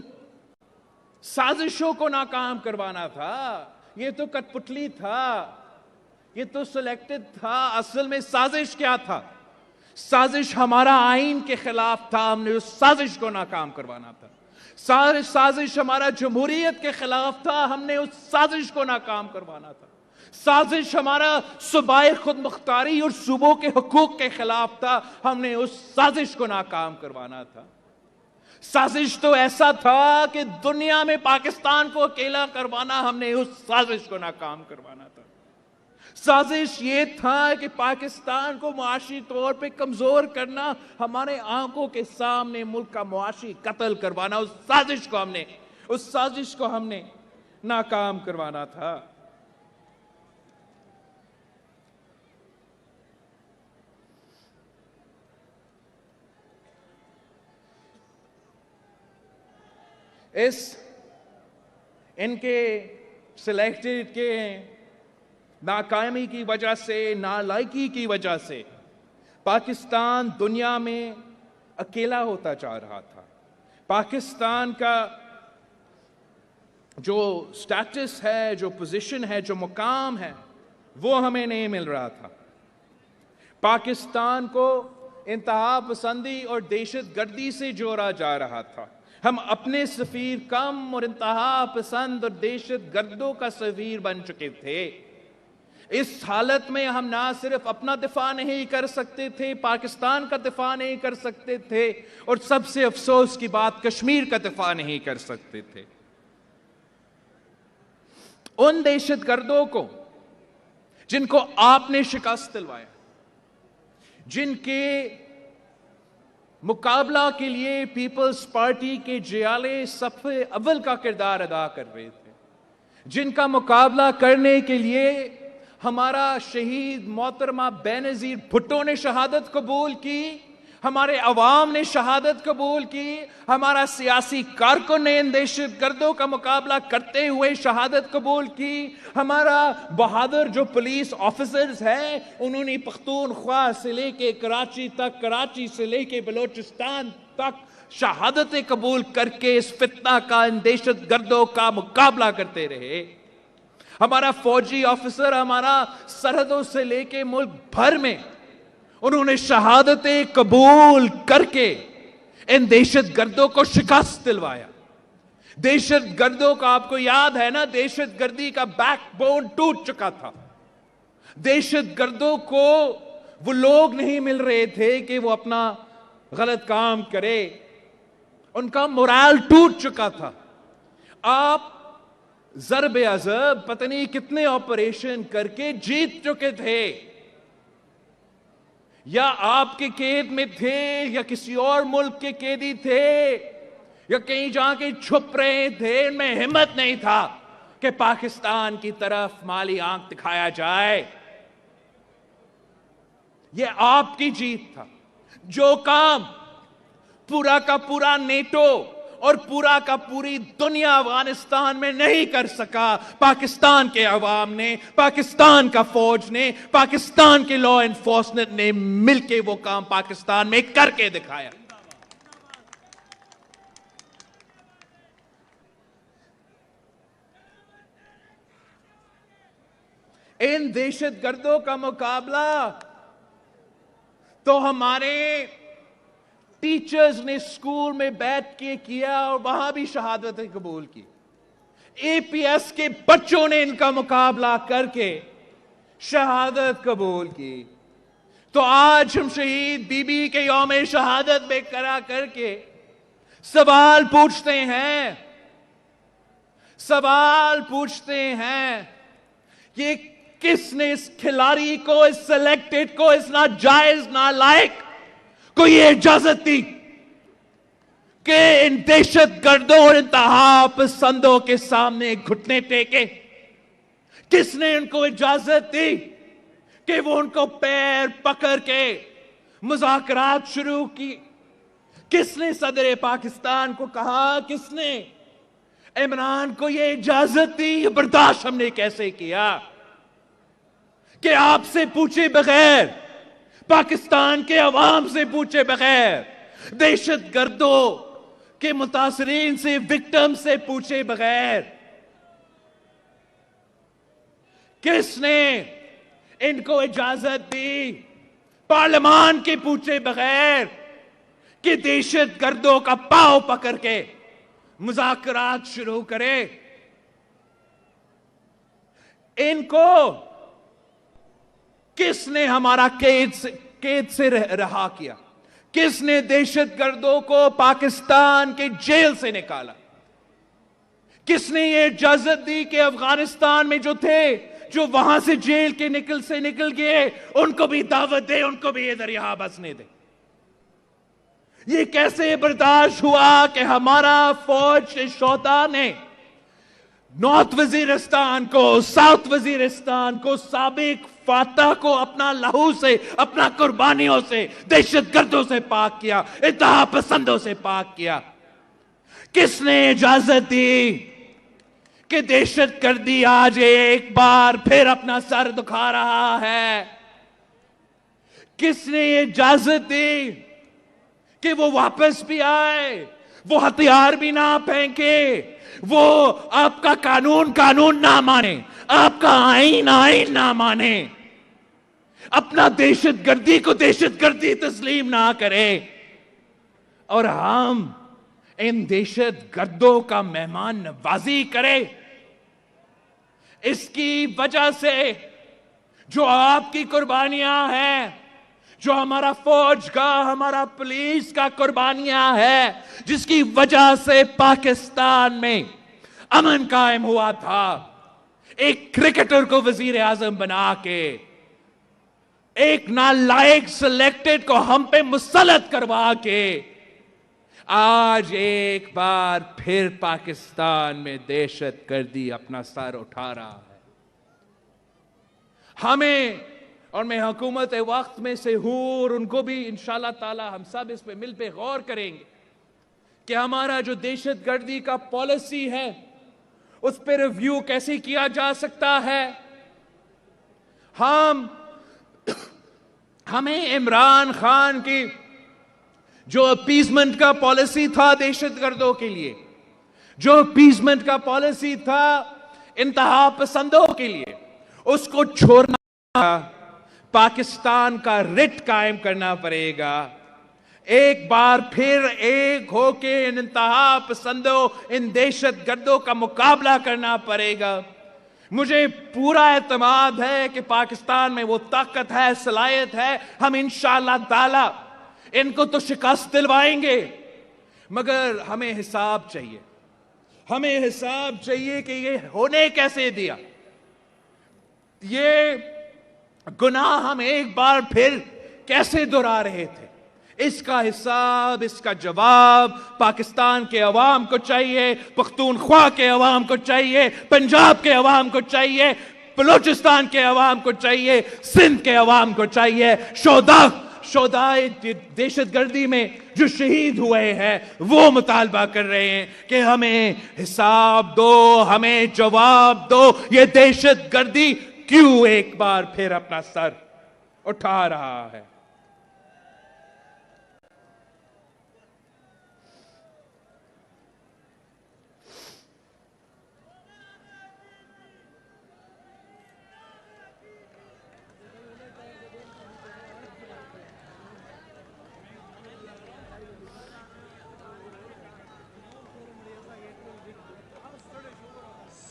سازشوں کو ناکام کروانا تھا. یہ تو کٹ پتلی تھا, یہ تو سلیکٹڈ تھا. اصل میں سازش کیا تھا؟ سازش ہمارا آئین کے خلاف تھا, ہم نے اس سازش کو ناکام کروانا تھا. سازش ہمارا جمہوریت کے خلاف تھا, ہم نے اس سازش کو ناکام کروانا تھا. سازش ہمارا صوبائی خود مختاری اور صوبوں کے حقوق کے خلاف تھا, ہم نے اس سازش کو ناکام کروانا تھا. سازش تو ایسا تھا کہ دنیا میں پاکستان کو اکیلا کروانا, ہم نے اس سازش کو ناکام کروانا تھا. سازش یہ تھا کہ پاکستان کو معاشی طور پہ کمزور کرنا, ہمارے آنکھوں کے سامنے ملک کا معاشی قتل کروانا. اس سازش کو ہم نے ناکام کروانا تھا. ان کے سلیکٹڈ کے ناکامی کی وجہ سے, نالائکی کی وجہ سے پاکستان دنیا میں اکیلا ہوتا جا رہا تھا. پاکستان کا جو سٹیٹس ہے, جو پوزیشن ہے, جو مقام ہے, وہ ہمیں نہیں مل رہا تھا. پاکستان کو انتہا پسندی اور دہشت گردی سے جوڑا جا رہا تھا. ہم اپنے سفیر کم اور انتہا پسند اور دہشت گردوں کا سفیر بن چکے تھے. اس حالت میں ہم نہ صرف اپنا دفاع نہیں کر سکتے تھے, پاکستان کا دفاع نہیں کر سکتے تھے, اور سب سے افسوس کی بات, کشمیر کا دفاع نہیں کر سکتے تھے. ان دہشت گردوں کو جن کو آپ نے شکست دلوایا, جن کے مقابلہ کے لیے پیپلز پارٹی کے جیالے صفحے اول کا کردار ادا کر رہے تھے, جن کا مقابلہ کرنے کے لیے ہمارا شہید محترمہ بینظیر بھٹو نے شہادت قبول کی, ہمارے عوام نے شہادت قبول کی, ہمارا سیاسی کارکن نے ان دہشت گردوں کا مقابلہ کرتے ہوئے شہادت قبول کی, ہمارا بہادر جو پولیس آفیسرز ہیں انہوں نے پختونخوا سے لے کے کراچی تک, کراچی سے لے کے بلوچستان تک شہادتیں قبول کر کے اس فتنہ کا, ان دہشت گردوں کا مقابلہ کرتے رہے. ہمارا فوجی آفیسر, ہمارا سرحدوں سے لے کے ملک بھر میں انہوں نے شہادتیں قبول کر کے ان دہشت گردوں کو شکست دلوایا. دہشت گردوں کا آپ کو یاد ہے نا, دہشت گردی کا بیک بون ٹوٹ چکا تھا. دہشت گردوں کو وہ لوگ نہیں مل رہے تھے کہ وہ اپنا غلط کام کرے, ان کا مورال ٹوٹ چکا تھا. آپ ضرب عضب پتہ نہیں کتنے آپریشن کر کے جیت چکے تھے, یا آپ کے قید میں تھے, یا کسی اور ملک کے قیدی تھے, یا کہیں جا کے چھپ رہے تھے. ان میں ہمت نہیں تھا کہ پاکستان کی طرف مالی آنکھ دکھایا جائے. یہ آپ کی جیت تھا. جو کام پورا کا پورا نیٹو اور پورا کا پوری دنیا افغانستان میں نہیں کر سکا, پاکستان کے عوام نے, پاکستان کا فوج نے, پاکستان کے لا انفورسمنٹ نے مل کے وہ کام پاکستان میں کر کے دکھایا. ان دہشت گردوں کا مقابلہ تو ہمارے ٹیچرز نے اسکول میں بیٹھ کے کیا, اور وہاں بھی شہادتیں قبول کی. اے پی ایس کے بچوں نے ان کا مقابلہ کر کے شہادت قبول کی. تو آج ہم شہید بی بی کے یوم شہادت میں کرا کر کے سوال پوچھتے ہیں کہ کس نے اس کھلاڑی کو, اس سلیکٹڈ کو, اس ناجائز نالائق کو یہ اجازت دی کہ ان دہشت گردوں اور انتہا پسندوں کے سامنے گھٹنے ٹیکے؟ کس نے ان کو اجازت دی کہ وہ ان کو پیر پکڑ کے مذاکرات شروع کی؟ کس نے صدر پاکستان کو کہا, کس نے عمران کو یہ اجازت دی؟ یہ برداشت ہم نے کیسے کیا کہ آپ سے پوچھے بغیر, پاکستان کے عوام سے پوچھے بغیر دہشت گردوں کہ متاثرین سے، وکٹم سے پوچھے بغیر کس نے ان کو اجازت دی پارلیمان کے پوچھے بغیر کہ دہشت گردوں کا پاؤ پکڑ کے مذاکرات شروع کرے؟ ان کو کس نے ہمارا قید سے رہا کیا؟ کس نے دہشت گردوں کو پاکستان کے جیل سے نکالا؟ کس نے یہ اجازت دی کہ افغانستان میں جو تھے، جو وہاں سے جیل کے نکل گئے، ان کو بھی دعوت دے، ان کو بھی ادھر یہاں بسنے دے؟ یہ کیسے برداشت ہوا کہ ہمارا فوج کے شوتا نے نارتھ وزیرستان کو، ساؤتھ وزیرستان کو، سابق فاتح کو اپنا لہو سے، اپنا قربانیوں سے، دہشت گردوں سے پاک کیا، انتہا پسندوں سے پاک کیا؟ کس نے اجازت دی کہ دہشت گردی آج ایک بار پھر اپنا سر دکھا رہا ہے؟ کس نے اجازت دی کہ وہ واپس بھی آئے، وہ ہتھیار بھی نہ پھینکے، وہ آپ کا قانون نہ مانے، آپ کا آئین نہ مانے، اپنا دہشت گردی کو دہشت گردی تسلیم نہ کرے، اور ہم ان دہشت گردوں کا مہمان نوازی کرے؟ اس کی وجہ سے جو آپ کی قربانیاں ہیں، جو ہمارا فوج کا، ہمارا پولیس کا قربانیاں ہے، جس کی وجہ سے پاکستان میں امن قائم ہوا تھا، ایک کرکٹر کو وزیر اعظم بنا کے، ایک نالائق سلیکٹڈ کو ہم پہ مسلط کروا کے، آج ایک بار پھر پاکستان میں دہشت گردی اپنا سر اٹھا رہا ہے۔ ہمیں، اور میں حکومت وقت میں سے ہوں، اور ان کو بھی انشاءاللہ تعالی ہم سب اس پہ مل پہ غور کریں گے کہ ہمارا جو دہشت گردی کا پالیسی ہے اس پہ ریویو کیسے کیا جا سکتا ہے۔ ہمیں عمران خان کی جو اپیزمنٹ کا پالیسی تھا دہشت گردوں کے لیے، جو اپیزمنٹ کا پالیسی تھا انتہا پسندوں کے لیے، اس کو چھوڑنا، پاکستان کا رٹ قائم کرنا پڑے گا۔ ایک بار پھر ایک ہو کے ان انتہا پسندوں، ان دہشت گردوں کا مقابلہ کرنا پڑے گا۔ مجھے پورا اعتماد ہے کہ پاکستان میں وہ طاقت ہے، صلاحیت ہے، ہم انشاءاللہ تعالی ان کو تو شکست دلوائیں گے، مگر ہمیں حساب چاہیے۔ ہمیں حساب چاہیے کہ یہ ہونے کیسے دیا، یہ گناہ ہم ایک بار پھر کیسے دہرا رہے تھے۔ اس کا حساب، اس کا جواب پاکستان کے عوام کو چاہیے، پختونخوا کے عوام کو چاہیے، پنجاب کے عوام کو چاہیے، بلوچستان کے عوام کو چاہیے، سندھ کے عوام کو چاہیے۔ شہدائے دہشت گردی میں جو شہید ہوئے ہیں وہ مطالبہ کر رہے ہیں کہ ہمیں حساب دو، ہمیں جواب دو، یہ دہشت گردی کیوں ایک بار پھر اپنا سر اٹھا رہا ہے۔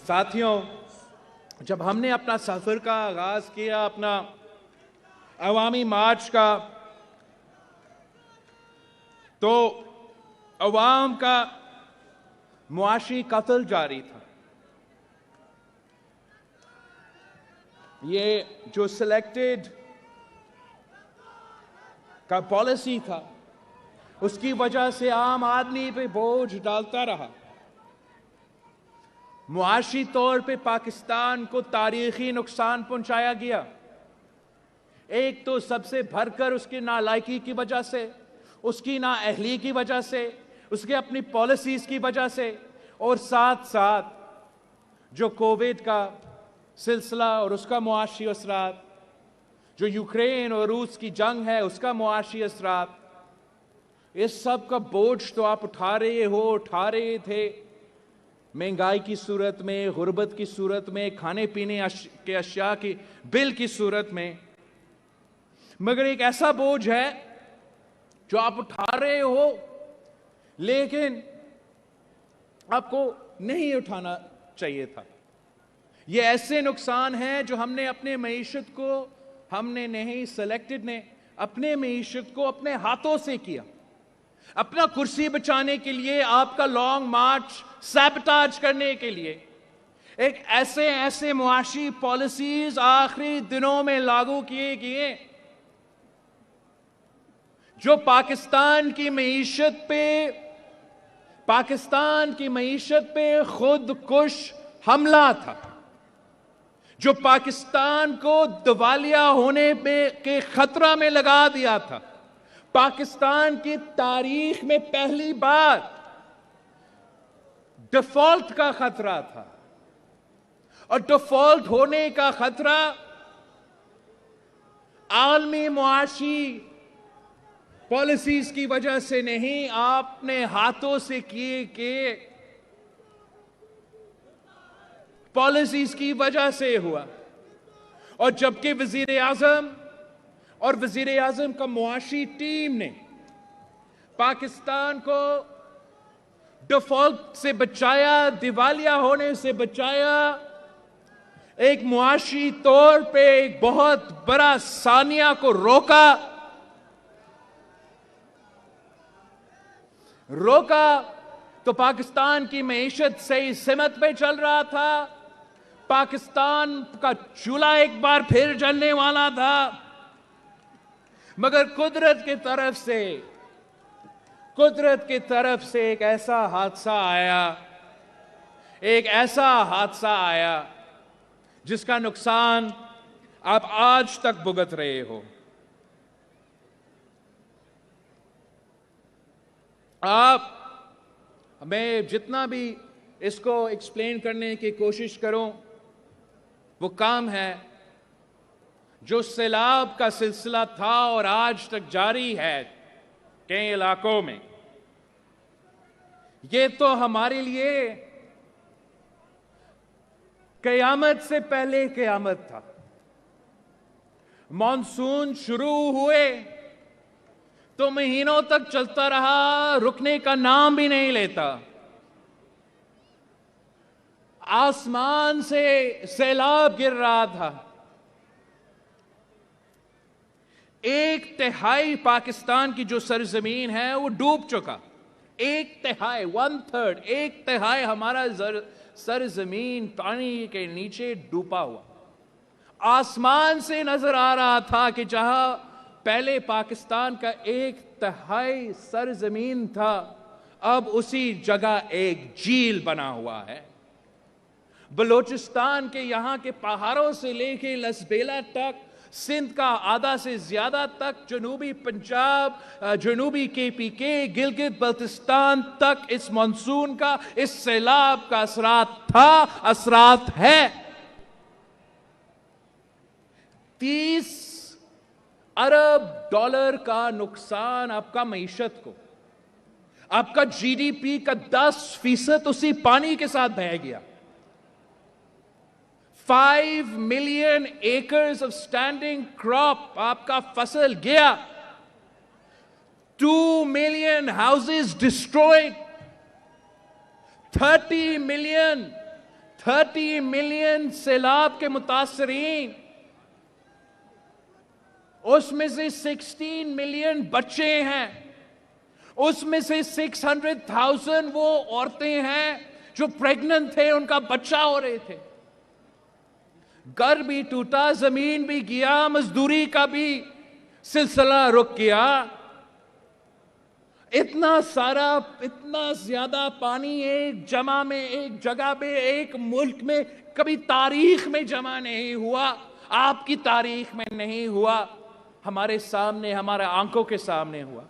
ساتھیوں، جب ہم نے اپنا سفر کا آغاز کیا، اپنا عوامی مارچ کا، تو عوام کا معاشی قتل جاری تھا۔ یہ جو سلیکٹڈ کا پالیسی تھا، اس کی وجہ سے عام آدمی پہ بوجھ ڈالتا رہا۔ معاشی طور پہ پاکستان کو تاریخی نقصان پہنچایا گیا۔ ایک تو سب سے بھر کر اس کی نالائکی کی وجہ سے، اس کی نااہلی کی وجہ سے، اس کے اپنی پالیسیز کی وجہ سے، اور ساتھ ساتھ جو کووڈ کا سلسلہ اور اس کا معاشی اثرات، جو یوکرین اور روس کی جنگ ہے اس کا معاشی اثرات، اس سب کا بوجھ تو آپ اٹھا رہے تھے مہنگائی کی صورت میں، غربت کی صورت میں، کھانے پینے کے اشیاء کی بل کی صورت میں، مگر ایک ایسا بوجھ ہے جو آپ اٹھا رہے ہو لیکن آپ کو نہیں اٹھانا چاہیے تھا. یہ ایسے نقصان ہیں جو ہم نے اپنے معیشت کو، ہم نے نہیں، سلیکٹڈ نے اپنے معیشت کو اپنے ہاتھوں سے کیا، اپنا کرسی بچانے کے لیے، آپ کا لانگ مارچ سیبٹاج کرنے کے لیے ایک ایسے معاشی پالیسیز آخری دنوں میں لاگو کیے گئے جو پاکستان کی معیشت پہ خود کش حملہ تھا، جو پاکستان کو دیوالیہ ہونے کے خطرہ میں لگا دیا تھا. پاکستان کی تاریخ میں پہلی بار ڈیفالٹ کا خطرہ تھا، اور ڈیفالٹ ہونے کا خطرہ عالمی معاشی پالیسیز کی وجہ سے نہیں، آپ نے ہاتھوں سے کیے کہ پالیسیز کی وجہ سے ہوا. اور جبکہ وزیر اعظم اور وزیر اعظم کا معاشی ٹیم نے پاکستان کو ڈیفالٹ سے بچایا، دیوالیہ ہونے سے بچایا، ایک معاشی طور پہ ایک بہت بڑا سانیہ کو روکا تو پاکستان کی معیشت صحیح سمت پہ چل رہا تھا. پاکستان کا چولہا ایک بار پھر جلنے والا تھا، مگر قدرت کی طرف سے ایک ایسا حادثہ آیا جس کا نقصان آپ آج تک بھگت رہے ہو. میں جتنا بھی اس کو ایکسپلین کرنے کی کوشش کروں وہ کام ہے. جو سیلاب کا سلسلہ تھا اور آج تک جاری ہے کئی علاقوں میں، یہ تو ہمارے لیے قیامت سے پہلے قیامت تھا. مانسون شروع ہوئے تو مہینوں تک چلتا رہا، رکنے کا نام بھی نہیں لیتا. آسمان سے سیلاب گر رہا تھا. 1/3 پاکستان کی جو سرزمین ہے وہ ڈوب چکا. 1/3 1/3 ہمارا سرزمین پانی کے نیچے ڈوبا ہوا. آسمان سے نظر آ رہا تھا کہ جہاں پہلے پاکستان کا 1/3 سرزمین تھا، اب اسی جگہ ایک جھیل بنا ہوا ہے. بلوچستان کے یہاں کے پہاڑوں سے لے کے لسبیلا تک، سندھ کا آدھا سے زیادہ تک، جنوبی پنجاب، جنوبی KPK، گلگت بلتستان تک اس مانسون کا، اس سیلاب کا اثرات ہے. 30 ارب ڈالر کا نقصان آپ کا معیشت کو، آپ کا GDP کا 10% اسی پانی کے ساتھ بہہ گیا. 5 million acres of standing crop آپ کا فصل گیا. 2 ملین ہاؤسز ڈسٹروئڈ. 30 ملین سیلاب کے متاثرین، اس میں سے 16 ملین بچے ہیں، اس میں سے 600,000 وہ عورتیں ہیں جو پریگننٹ تھے، ان کا بچہ ہو رہے تھے. گھر بھی ٹوٹا، زمین بھی گیا، مزدوری کا بھی سلسلہ رک گیا. اتنا زیادہ پانی ایک جگہ پہ ایک ملک میں کبھی تاریخ میں جمع نہیں ہوا. آپ کی تاریخ میں نہیں ہوا، ہمارے سامنے، ہمارے آنکھوں کے سامنے ہوا.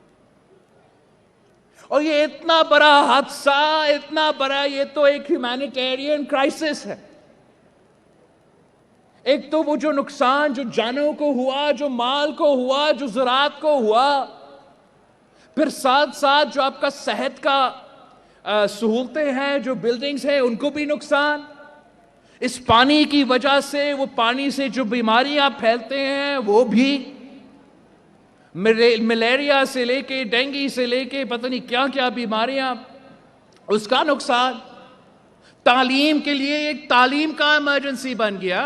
اور یہ اتنا بڑا حادثہ، اتنا بڑا، یہ تو ایک ہیومینیٹیرین کرائسس ہے. ایک تو وہ جو نقصان جو جانوں کو ہوا، جو مال کو ہوا، جو زراعت کو ہوا. پھر ساتھ ساتھ جو آپ کا صحت کا سہولتیں ہیں, جو بلڈنگز ہیں, ان کو بھی نقصان. اس پانی کی وجہ سے, وہ پانی سے جو بیماریاں پھیلتے ہیں وہ بھی, ملیریا سے لے کے ڈینگی سے لے کے پتہ نہیں کیا کیا بیماریاں, اس کا نقصان. تعلیم کے لیے ایک تعلیم کا ایمرجنسی بن گیا.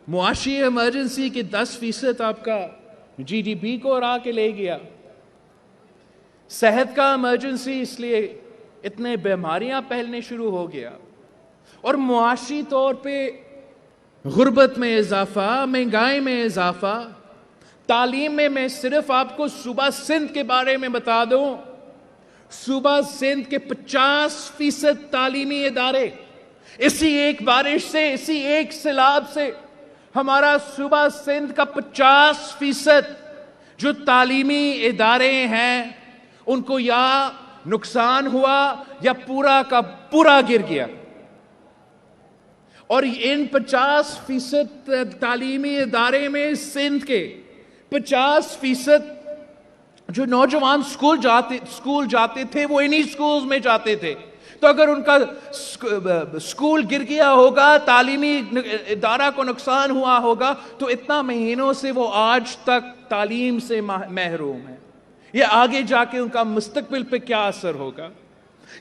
معاشی ایمرجنسی کے 10% آپ کا جی ڈی پی کو اڑا کے لے گیا. صحت کا ایمرجنسی, اس لیے اتنے بیماریاں پھیلنے شروع ہو گیا. اور معاشی طور پہ غربت میں اضافہ, مہنگائی میں اضافہ. تعلیم میں صرف آپ کو صوبہ سندھ کے بارے میں بتا دوں, صوبہ سندھ کے 50% تعلیمی ادارے اسی ایک بارش سے, اسی ایک سیلاب سے ہمارا صوبہ سندھ کا 50% جو تعلیمی ادارے ہیں ان کو یا نقصان ہوا یا پورا کا پورا گر گیا. اور ان 50% تعلیمی ادارے میں سندھ کے 50% جو نوجوان اسکول جاتے تھے وہ انہی اسکولز میں جاتے تھے. تو اگر ان کا اسکول گر گیا ہوگا, تعلیمی ادارہ کو نقصان ہوا ہوگا, تو اتنا مہینوں سے وہ آج تک تعلیم سے محروم ہے. یہ آگے جا کے ان کا مستقبل پہ کیا اثر ہوگا؟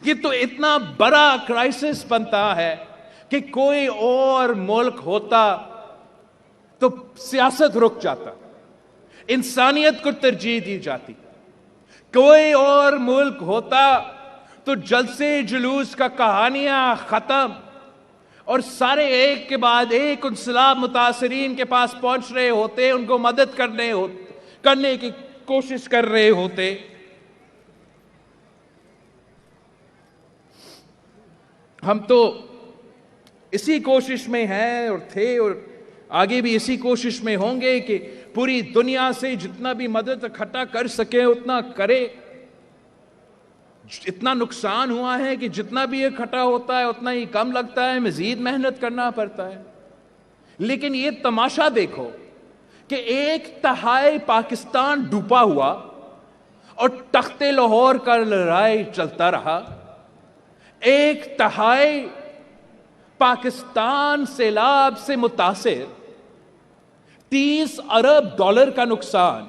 یہ تو اتنا بڑا کرائسس بنتا ہے کہ کوئی اور ملک ہوتا تو سیاست رک جاتا, انسانیت کو ترجیح دی جاتی. کوئی اور ملک ہوتا تو جلسے جلوس کا کہانیاں ختم, اور سارے ایک کے بعد ایک ان سیلاب متاثرین کے پاس پہنچ رہے ہوتے, ان کو مدد کرنے کی کوشش کر رہے ہوتے. ہم تو اسی کوشش میں ہیں اور تھے, اور آگے بھی اسی کوشش میں ہوں گے کہ پوری دنیا سے جتنا بھی مدد اکٹھا کر سکے اتنا کرے. اتنا نقصان ہوا ہے کہ جتنا بھی اکٹھا ہوتا ہے اتنا ہی کم لگتا ہے, مزید محنت کرنا پڑتا ہے. لیکن یہ تماشا دیکھو کہ 1/3 پاکستان ڈوبا ہوا اور تخت لاہور کا لڑائی چلتا رہا. 1/3 پاکستان سیلاب سے متاثر, 30 ارب ڈالر کا نقصان,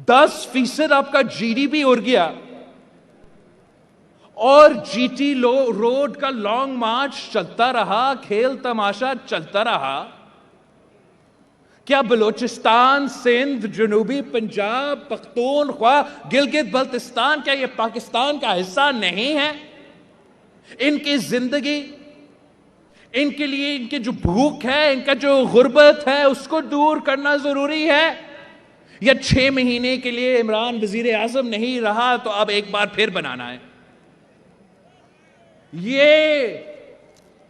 10% آپ کا جی ڈی پی اڑ گیا, اور جی ٹی روڈ کا لانگ مارچ چلتا رہا, کھیل تماشا چلتا رہا. کیا بلوچستان, سندھ, جنوبی پنجاب, پختونخوا, گلگت بلتستان, کیا یہ پاکستان کا حصہ نہیں ہے؟ ان کی زندگی, ان کے لیے ان کی جو بھوک ہے, ان کا جو غربت ہے, اس کو دور کرنا ضروری ہے. یا 6 مہینے کے لیے عمران وزیر اعظم نہیں رہا تو اب ایک بار پھر بنانا ہے؟ یہ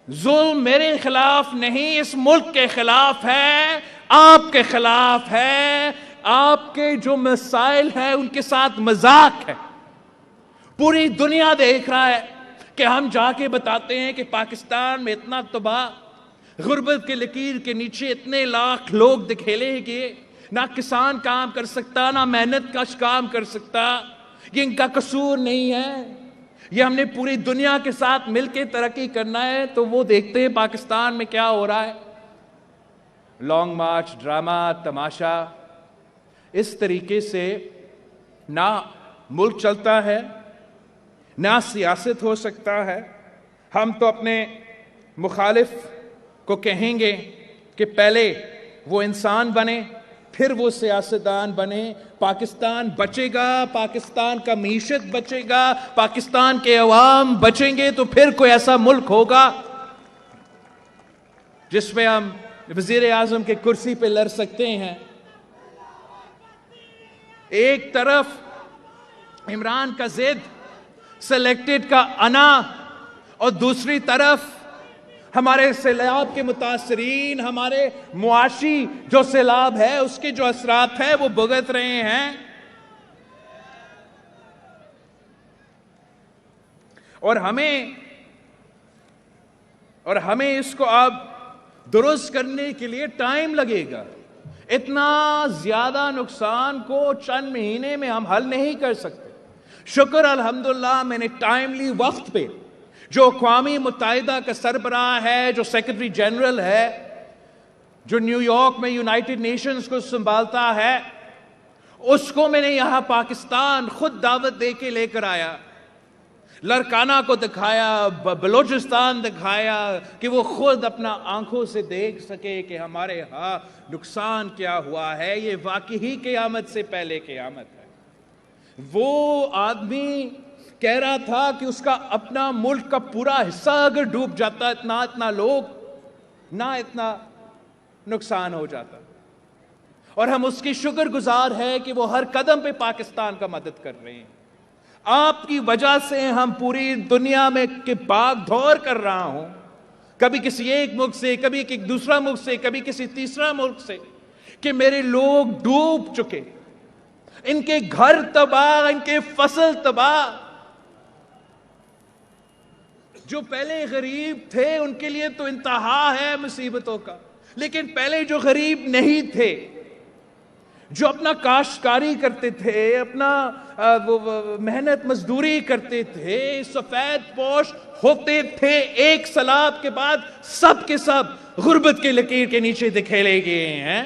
ظلم میرے خلاف نہیں, اس ملک کے خلاف ہے, آپ کے خلاف ہے. آپ کے جو مسائل ہیں ان کے ساتھ مذاق ہے. پوری دنیا دیکھ رہا ہے کہ ہم جا کے بتاتے ہیں کہ پاکستان میں اتنا تباہ, غربت کے لکیر کے نیچے اتنے لاکھ لوگ دکھیلے گئے, نہ کسان کام کر سکتا, نہ محنت کش کام کر سکتا. یہ ان کا قصور نہیں ہے, یہ ہم نے پوری دنیا کے ساتھ مل کے ترقی کرنا ہے. تو وہ دیکھتے ہیں پاکستان میں کیا ہو رہا ہے, لانگ مارچ, ڈرامہ, تماشا. اس طریقے سے نہ ملک چلتا ہے, نہ سیاست ہو سکتا ہے. ہم تو اپنے مخالف کو کہیں گے کہ پہلے وہ انسان بنے, پھر وہ سیاستدان بنے. پاکستان بچے گا, پاکستان کا معیشت بچے گا, پاکستان کے عوام بچیں گے, تو پھر کوئی ایسا ملک ہوگا جس میں ہم وزیر اعظم کے کرسی پہ لڑ سکتے ہیں. ایک طرف عمران کا ضد, سلیکٹڈ کا انا, اور دوسری طرف ہمارے سیلاب کے متاثرین, ہمارے معاشی جو سیلاب ہے اس کے جو اثرات ہیں وہ بھگت رہے ہیں. اور ہمیں اس کو اب درست کرنے کے لیے ٹائم لگے گا. اتنا زیادہ نقصان کو چند مہینے میں ہم حل نہیں کر سکتے. شکر الحمدللہ میں نے ٹائملی وقت پہ جو اقوام متحدہ کا سربراہ ہے, جو سیکرٹری جنرل ہے, جو نیو یارک میں یونائٹڈ نیشنز کو سنبھالتا ہے, اس کو میں نے یہاں پاکستان خود دعوت دے کے لے کر آیا. لڑکانہ کو دکھایا, بلوچستان دکھایا, کہ وہ خود اپنا آنکھوں سے دیکھ سکے کہ ہمارے ہاں نقصان کیا ہوا ہے. یہ واقعی قیامت سے پہلے قیامت ہے. وہ آدمی کہہ رہا تھا کہ اس کا اپنا ملک کا پورا حصہ اگر ڈوب جاتا, اتنا لوگ نہ اتنا نقصان ہو جاتا. اور ہم اس کی شکر گزار ہے کہ وہ ہر قدم پہ پاکستان کا مدد کر رہے ہیں. آپ کی وجہ سے ہم پوری دنیا میں بھاگ دور کر رہا ہوں, کبھی کسی ایک ملک سے, کبھی ایک دوسرا ملک سے, کبھی کسی تیسرا ملک سے, کہ میرے لوگ ڈوب چکے, ان کے گھر تباہ, ان کے فصل تباہ. جو پہلے غریب تھے ان کے لیے تو انتہا ہے مصیبتوں کا, لیکن پہلے جو غریب نہیں تھے, جو اپنا کاشتکاری کرتے تھے, اپنا محنت مزدوری کرتے تھے, سفید پوش ہوتے تھے, ایک سیلاب کے بعد سب کے سب غربت کے لکیر کے نیچے دکھیلے گئے ہیں.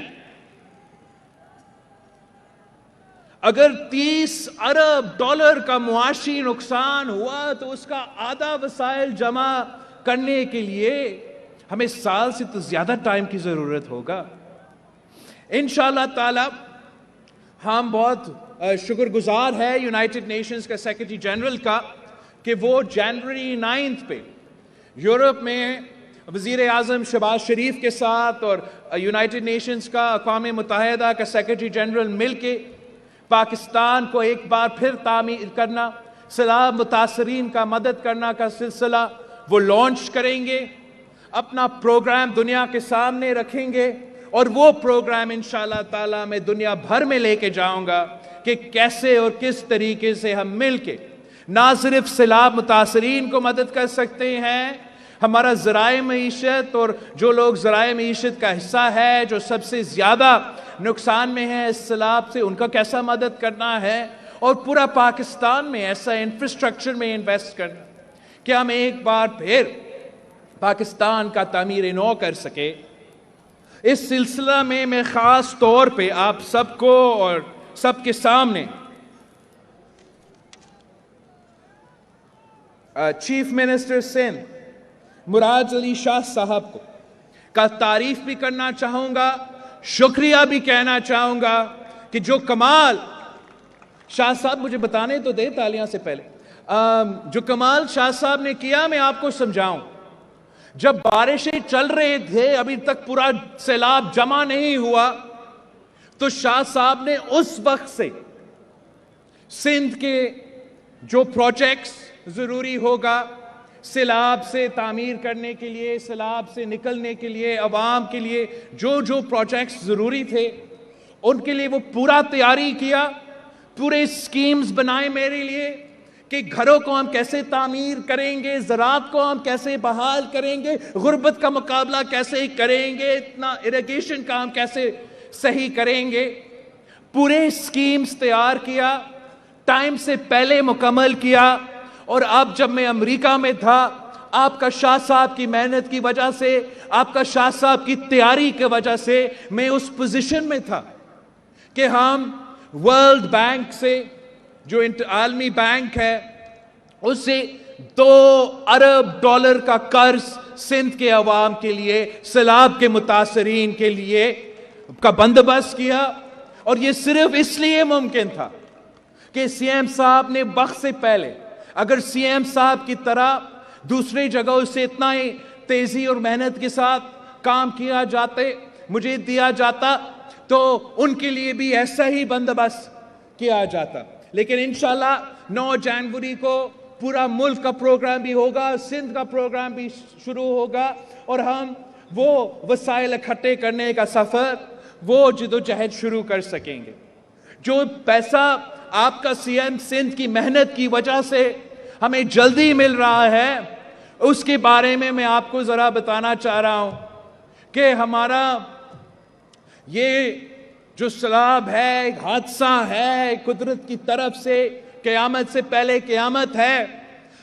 اگر 30 ارب ڈالر کا معاشی نقصان ہوا تو اس کا آدھا وسائل جمع کرنے کے لیے ہمیں سال سے تو زیادہ ٹائم کی ضرورت ہوگا. انشاءاللہ تعالی ہم بہت شکر گزار ہے یونائٹڈ نیشنز کا سیکرٹری جنرل کا کہ وہ جنوری 9 پہ یورپ میں وزیر اعظم شہباز شریف کے ساتھ اور یونائٹڈ نیشنز کا, اقوام متحدہ کا سیکرٹری جنرل مل کے پاکستان کو ایک بار پھر تعمیر کرنا, سیلاب متاثرین کا مدد کرنا کا سلسلہ وہ لانچ کریں گے. اپنا پروگرام دنیا کے سامنے رکھیں گے, اور وہ پروگرام انشاءاللہ تعالی میں دنیا بھر میں لے کے جاؤں گا کہ کیسے اور کس طریقے سے ہم مل کے نہ صرف سیلاب متاثرین کو مدد کر سکتے ہیں, ہمارا ذرائع معیشت اور جو لوگ ذرائع معیشت کا حصہ ہے, جو سب سے زیادہ نقصان میں ہیں اس سیلاب سے, ان کا کیسا مدد کرنا ہے, اور پورا پاکستان میں ایسا انفراسٹرکچر میں انویسٹ کرنا کہ ہم ایک بار پھر پاکستان کا تعمیر نو کر سکے. اس سلسلہ میں خاص طور پہ آپ سب کو اور سب کے سامنے چیف منسٹر سندھ مراد علی شاہ صاحب کو کا تعریف بھی کرنا چاہوں گا, شکریہ بھی کہنا چاہوں گا کہ جو کمال شاہ صاحب, مجھے بتانے تو دے تالیاں سے پہلے, جو کمال شاہ صاحب نے کیا میں آپ کو سمجھاؤں. جب بارشیں چل رہے تھے, ابھی تک پورا سیلاب جمع نہیں ہوا, تو شاہ صاحب نے اس وقت سے سندھ کے جو پروجیکٹس ضروری ہوگا سیلاب سے تعمیر کرنے کے لیے, سیلاب سے نکلنے کے لیے, عوام کے لیے جو پروجیکٹس ضروری تھے ان کے لیے وہ پورا تیاری کیا, پورے سکیمز بنائے میرے لیے کہ گھروں کو ہم کیسے تعمیر کریں گے, زراعت کو ہم کیسے بحال کریں گے, غربت کا مقابلہ کیسے کریں گے, اتنا اریگیشن کا ہم کیسے صحیح کریں گے. پورے سکیمز تیار کیا, ٹائم سے پہلے مکمل کیا. اور اب جب میں امریکہ میں تھا, آپ کا شاہ صاحب کی محنت کی وجہ سے, آپ کا شاہ صاحب کی تیاری کی وجہ سے میں اس پوزیشن میں تھا کہ ہم ورلڈ بینک سے, جو عالمی بینک ہے, اس سے $2 ارب کا قرض سندھ کے عوام کے لیے, سیلاب کے متاثرین کے لیے کا بندوبست کیا. اور یہ صرف اس لیے ممکن تھا کہ سی ایم صاحب نے وقت سے پہلے, اگر سی ایم صاحب کی طرح دوسری جگہوں سے اتنا ہی تیزی اور محنت کے ساتھ کام کیا جاتے, مجھے دیا جاتا, تو ان کے لیے بھی ایسا ہی بندوبست کیا جاتا. لیکن انشاءاللہ 9 جنوری کو پورا ملک کا پروگرام بھی ہوگا, سندھ کا پروگرام بھی شروع ہوگا, اور ہم وہ وسائل اکٹھے کرنے کا سفر, وہ جدوجہد شروع کر سکیں گے. جو پیسہ آپ کا سی ایم سندھ کی محنت کی وجہ سے ہمیں جلدی مل رہا ہے, اس کے بارے میں آپ کو ذرا بتانا چاہ رہا ہوں کہ ہمارا یہ جو سیلاب ہے ایک حادثہ ہے قدرت کی طرف سے، قیامت سے پہلے قیامت ہے،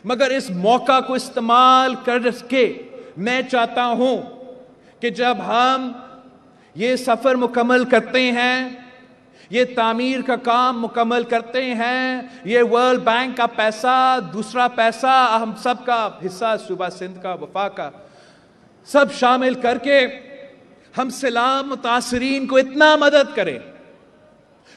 مگر اس موقع کو استعمال کر کے میں چاہتا ہوں کہ جب ہم یہ سفر مکمل کرتے ہیں، یہ تعمیر کا کام مکمل کرتے ہیں، یہ ورلڈ بینک کا پیسہ، دوسرا پیسہ، ہم سب کا حصہ، صوبہ سندھ کا، وفاق کا، سب شامل کر کے ہم سیلاب متاثرین کو اتنا مدد کریں،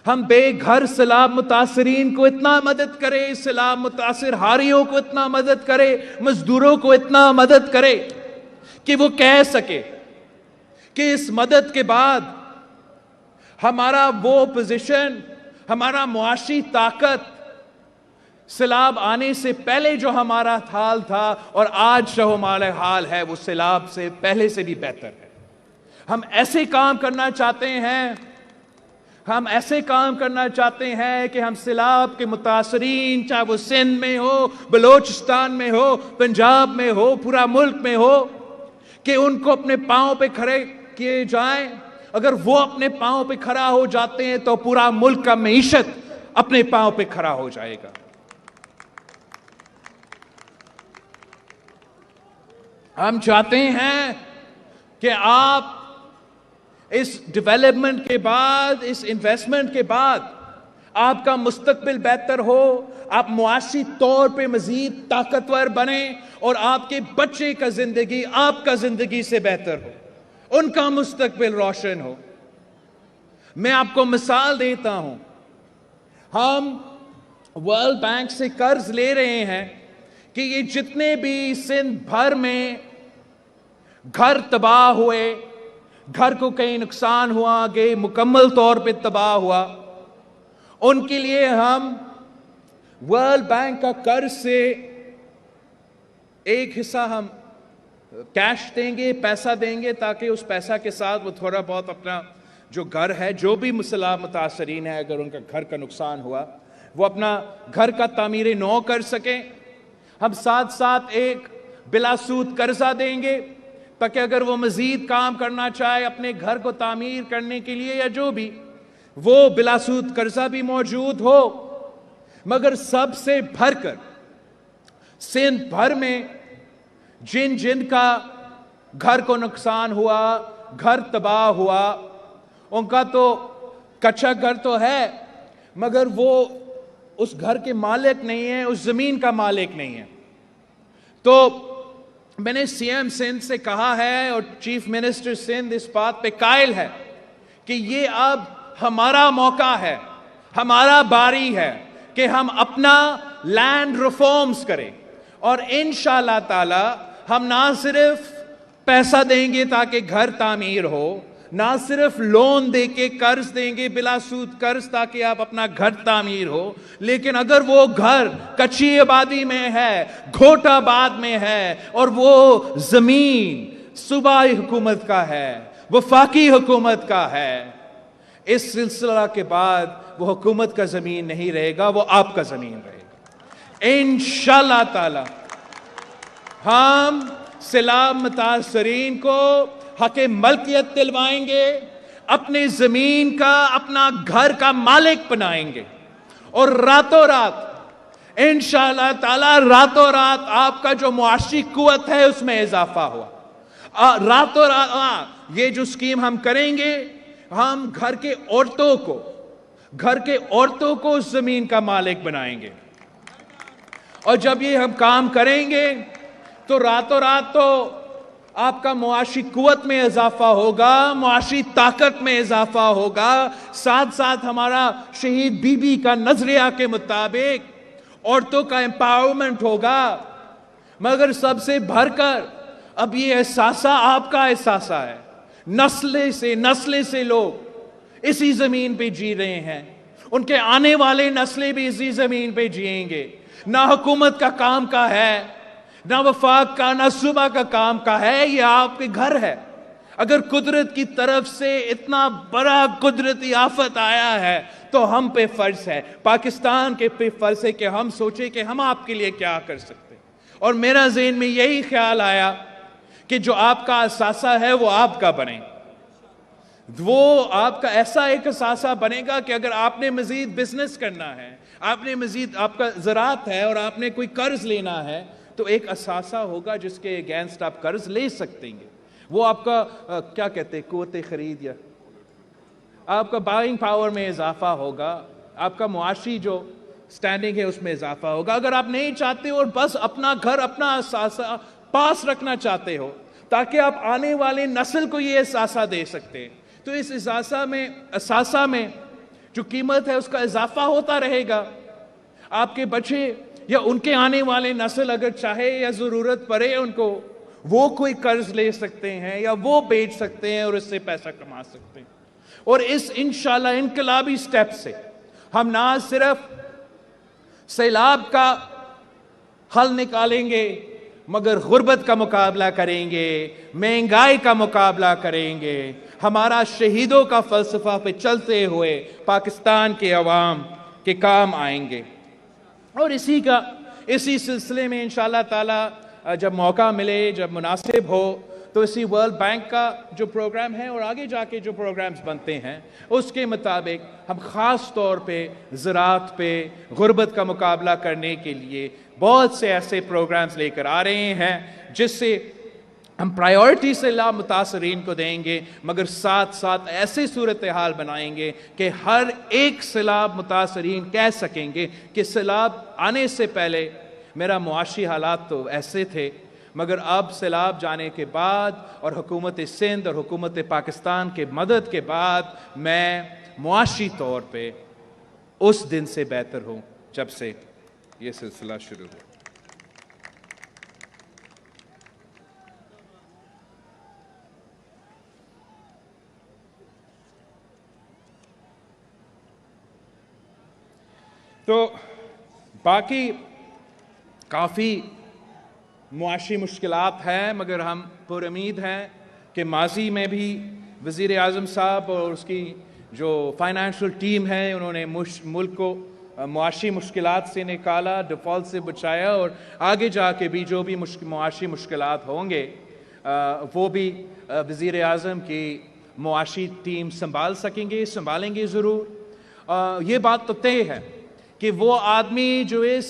ہم بے گھر سیلاب متاثرین کو اتنا مدد کرے، سیلاب متاثر ہاریوں کو اتنا مدد کرے، مزدوروں کو اتنا مدد کرے کہ وہ کہہ سکے کہ اس مدد کے بعد ہمارا وہ پوزیشن، ہمارا معاشی طاقت سیلاب آنے سے پہلے جو ہمارا حال تھا اور آج جو ہمارا حال ہے وہ سیلاب سے پہلے سے بھی بہتر ہے۔ ہم ایسے کام کرنا چاہتے ہیں، ہم ایسے کام کرنا چاہتے ہیں کہ ہم سیلاب کے متاثرین، چاہے وہ سندھ میں ہو، بلوچستان میں ہو، پنجاب میں ہو، پورا ملک میں ہو، کہ ان کو اپنے پاؤں پہ کھڑے کیے جائیں۔ اگر وہ اپنے پاؤں پہ کھڑا ہو جاتے ہیں تو پورا ملک کا معیشت اپنے پاؤں پہ کھڑا ہو جائے گا۔ ہم چاہتے ہیں کہ آپ اس ڈیولپمنٹ کے بعد، اس انویسٹمنٹ کے بعد آپ کا مستقبل بہتر ہو، آپ معاشی طور پہ مزید طاقتور بنیں اور آپ کے بچے کا زندگی آپ کا زندگی سے بہتر ہو، ان کا مستقبل روشن ہو۔ میں آپ کو مثال دیتا ہوں، ہم ورلڈ بینک سے قرض لے رہے ہیں کہ یہ جتنے بھی سندھ بھر میں گھر تباہ ہوئے، گھر کو کہیں نقصان ہوا، کہ مکمل طور پہ تباہ ہوا، ان کے لیے ہم ورلڈ بینک کا قرض سے ایک حصہ ہم کیش دیں گے، پیسہ دیں گے، تاکہ اس پیسہ کے ساتھ وہ تھوڑا بہت اپنا جو گھر ہے، جو بھی سیلاب متاثرین ہے، اگر ان کا گھر کا نقصان ہوا، وہ اپنا گھر کا تعمیر نو کر سکیں۔ ہم ساتھ ساتھ ایک بلا سود قرضہ دیں گے تاکہ اگر وہ مزید کام کرنا چاہے اپنے گھر کو تعمیر کرنے کے لیے یا جو بھی، وہ بلا سود قرضہ بھی موجود ہو۔ مگر سب سے بھر کر سندھ بھر میں جن کا گھر کو نقصان ہوا، گھر تباہ ہوا، ان کا تو کچا گھر تو ہے، مگر وہ اس گھر کے مالک نہیں ہیں، اس زمین کا مالک نہیں ہے۔ تو میں نے سی ایم سندھ سے کہا ہے اور چیف منسٹر سندھ اس بات پہ قائل ہے کہ یہ اب ہمارا موقع ہے، ہمارا باری ہے کہ ہم اپنا لینڈ ریفارمز کریں، اور انشاءاللہ تعالی ہم نہ صرف پیسہ دیں گے تاکہ گھر تعمیر ہو، نہ صرف لون دے کے قرض دیں گے بلا سود قرض تاکہ آپ اپنا گھر تعمیر ہو، لیکن اگر وہ گھر کچی آبادی میں ہے، گھوٹ آباد میں ہے، اور وہ زمین صوبائی حکومت کا ہے، وفاقی حکومت کا ہے، اس سلسلہ کے بعد وہ حکومت کا زمین نہیں رہے گا، وہ آپ کا زمین رہے گا۔ انشاءاللہ تعالی ہم سیلاب متاثرین کو حق ملکیت دلوائیں گے، اپنی زمین کا، اپنا گھر کا مالک بنائیں گے، اور راتوں رات انشاءاللہ تعالی راتوں رات آپ کا جو معاشی قوت ہے اس میں اضافہ ہوا۔ راتوں رات یہ جو سکیم ہم کریں گے، ہم گھر کے عورتوں کو اس زمین کا مالک بنائیں گے، اور جب یہ ہم کام کریں گے تو راتوں رات تو آپ کا معاشی قوت میں اضافہ ہوگا، معاشی طاقت میں اضافہ ہوگا، ساتھ ساتھ ہمارا شہید بی بی کا نظریہ کے مطابق عورتوں کا امپاورمنٹ ہوگا۔ مگر سب سے بڑھ کر اب یہ احساسہ آپ کا احساسہ ہے، نسلیں سے لوگ اسی زمین پہ جی رہے ہیں، ان کے آنے والے نسلیں بھی اسی زمین پہ جئیں گے۔ نہ حکومت کا کام کا ہے، نہ وفاق کا، نہ صوبہ کا کام کا ہے، یہ آپ کے گھر ہے۔ اگر قدرت کی طرف سے اتنا بڑا قدرتی آفت آیا ہے تو ہم پہ فرض ہے، پاکستان کے پہ فرض ہے کہ ہم سوچیں کہ ہم آپ کے لیے کیا کر سکتے ہیں۔ اور میرا ذہن میں یہی خیال آیا کہ جو آپ کا اثاثہ ہے وہ آپ کا بنے۔ وہ آپ کا ایسا ایک اثاثہ بنے گا کہ اگر آپ نے مزید بزنس کرنا ہے، آپ نے مزید آپ کا زراعت ہے اور آپ نے کوئی قرض لینا ہے، تو ایک اثاثہ ہوگا جس کے اگینسٹ آپ قرض لے سکتے ہیں. وہ آپ کا کیا کہتے ہیں، قوت خرید، یا آپ کا بائنگ پاور میں اضافہ ہوگا، آپ کا معاشی جو سٹینڈنگ ہے اس میں اضافہ ہوگا. اگر آپ نہیں چاہتے اور بس اپنا گھر، اپنا اثاثہ پاس رکھنا چاہتے ہو تاکہ آپ آنے والے نسل کو یہ اثاثہ دے سکتے ہیں، تو اس اثاثہ میں جو قیمت ہے اس کا اضافہ ہوتا رہے گا. آپ کے بچے یا ان کے آنے والے نسل اگر چاہے یا ضرورت پڑے ان کو، وہ کوئی قرض لے سکتے ہیں یا وہ بیچ سکتے ہیں اور اس سے پیسہ کما سکتے ہیں. اور اس انشاءاللہ انقلابی سٹیپ سے ہم نہ صرف سیلاب کا حل نکالیں گے، مگر غربت کا مقابلہ کریں گے، مہنگائی کا مقابلہ کریں گے، ہمارا شہیدوں کا فلسفہ پہ چلتے ہوئے پاکستان کے عوام کے کام آئیں گے. اور اسی سلسلے میں انشاءاللہ تعالی جب موقع ملے، جب مناسب ہو، تو اسی ورلڈ بینک کا جو پروگرام ہے اور آگے جا کے جو پروگرامز بنتے ہیں اس کے مطابق ہم خاص طور پہ زراعت پہ غربت کا مقابلہ کرنے کے لیے بہت سے ایسے پروگرامز لے کر آ رہے ہیں جس سے ہم پرائیورٹی سے متاثرین کو دیں گے، مگر ساتھ ساتھ ایسے صورتحال بنائیں گے کہ ہر ایک سیلاب متاثرین کہہ سکیں گے کہ سیلاب آنے سے پہلے میرا معاشی حالات تو ایسے تھے، مگر اب سیلاب جانے کے بعد اور حکومت سندھ اور حکومت پاکستان کے مدد کے بعد میں معاشی طور پہ اس دن سے بہتر ہوں جب سے یہ سلسلہ شروع ہوا. تو باقی کافی معاشی مشکلات ہیں، مگر ہم پر امید ہیں کہ ماضی میں بھی وزیر اعظم صاحب اور اس کی جو فائنینشل ٹیم ہے انہوں نے ملک کو معاشی مشکلات سے نکالا، ڈیفالٹ سے بچایا، اور آگے جا کے بھی جو بھی معاشی مشکلات ہوں گے وہ بھی وزیر اعظم کی معاشی ٹیم سنبھالیں گے ضرور. یہ بات تو طے ہے کہ وہ آدمی جو اس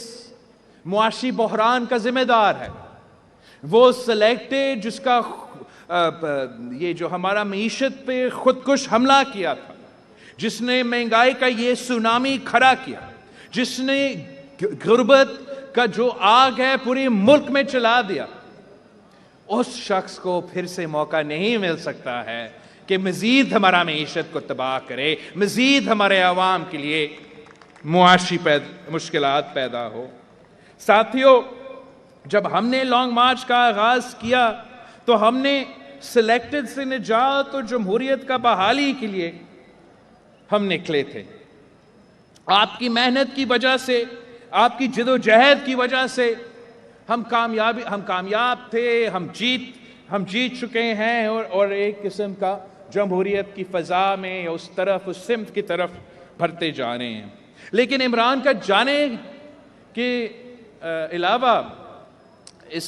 معاشی بحران کا ذمہ دار ہے، وہ سلیکٹڈ جس کا یہ جو ہمارا معیشت پہ خودکش حملہ کیا تھا، جس نے مہنگائی کا یہ سونامی کھڑا کیا، جس نے غربت کا جو آگ ہے پوری ملک میں چلا دیا، اس شخص کو پھر سے موقع نہیں مل سکتا ہے کہ مزید ہمارا معیشت کو تباہ کرے، مزید ہمارے عوام کے لیے معاشی مشکلات پیدا ہو. ساتھیوں، جب ہم نے لانگ مارچ کا آغاز کیا تو ہم نے سلیکٹڈ سے نجات اور جمہوریت کا بحالی کے لیے ہم نکلے تھے. آپ کی محنت کی وجہ سے، آپ کی جد و جہد کی وجہ سے ہم کامیاب تھے، ہم جیت چکے ہیں اور ایک قسم کا جمہوریت کی فضا میں اس سمت کی طرف بڑھتے جا رہے ہیں. لیکن عمران کا جانے کے علاوہ، اس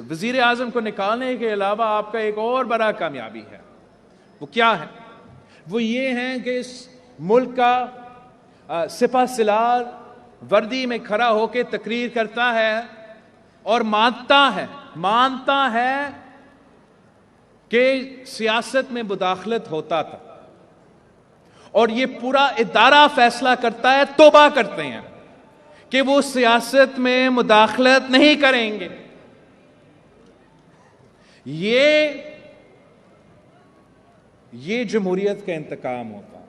وزیر اعظم کو نکالنے کے علاوہ آپ کا ایک اور بڑا کامیابی ہے. وہ کیا ہے؟ وہ یہ ہے کہ اس ملک کا سپہ سالار وردی میں کھڑا ہو کے تقریر کرتا ہے اور مانتا ہے کہ سیاست میں مداخلت ہوتا تھا، اور یہ پورا ادارہ فیصلہ کرتا ہے، توبہ کرتے ہیں کہ وہ سیاست میں مداخلت نہیں کریں گے. یہ جمہوریت کا انتقام ہوتا ہے.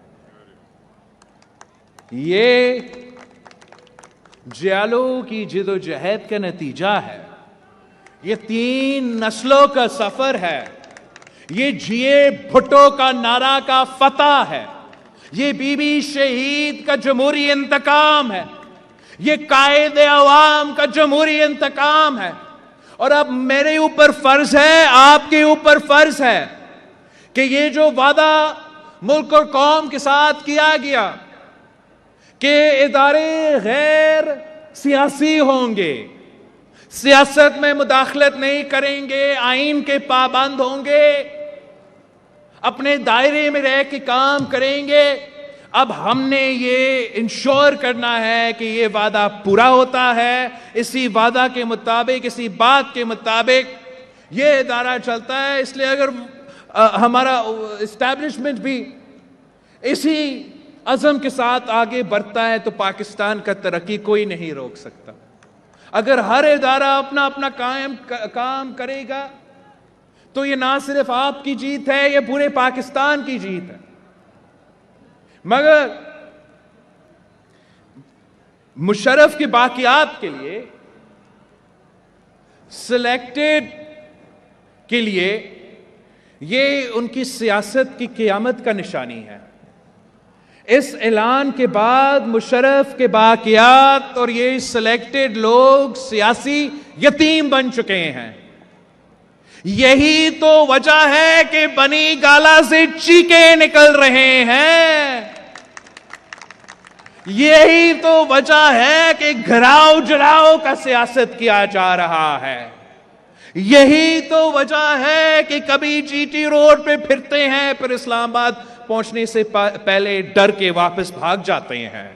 یہ جیالو کی جد و جہد کا نتیجہ ہے. یہ 3 نسلوں کا سفر ہے. یہ جیے بھٹو کا نعرہ کا فتح ہے. یہ بی بی شہید کا جمہوری انتقام ہے. یہ قائد عوام کا جمہوری انتقام ہے. اور اب میرے اوپر فرض ہے، آپ کے اوپر فرض ہے کہ یہ جو وعدہ ملک اور قوم کے ساتھ کیا گیا کہ ادارے غیر سیاسی ہوں گے، سیاست میں مداخلت نہیں کریں گے، آئین کے پابند ہوں گے، اپنے دائرے میں رہ کے کام کریں گے. اب ہم نے یہ انشور کرنا ہے کہ یہ وعدہ پورا ہوتا ہے. اسی وعدہ کے مطابق, اسی بات کے مطابق یہ ادارہ چلتا ہے. اس لیے اگر ہمارا اسٹیبلشمنٹ بھی اسی عزم کے ساتھ آگے بڑھتا ہے تو پاکستان کا ترقی کوئی نہیں روک سکتا. اگر ہر ادارہ اپنا اپنا کام کرے گا تو یہ نہ صرف آپ کی جیت ہے, یہ پورے پاکستان کی جیت ہے. مگر مشرف کے باقیات کے لیے, سلیکٹڈ کے لیے, یہ ان کی سیاست کی قیامت کا نشانی ہے. اس اعلان کے بعد مشرف کے باقیات اور یہ سلیکٹڈ لوگ سیاسی یتیم بن چکے ہیں. یہی تو وجہ ہے کہ بنی گالہ سے چیخیں نکل رہے ہیں. یہی تو وجہ ہے کہ گھراؤ جلاؤ کا سیاست کیا جا رہا ہے. یہی تو وجہ ہے کہ کبھی جی ٹی روڈ پہ پھرتے ہیں, پھر اسلام آباد پہنچنے سے پہلے ڈر کے واپس بھاگ جاتے ہیں.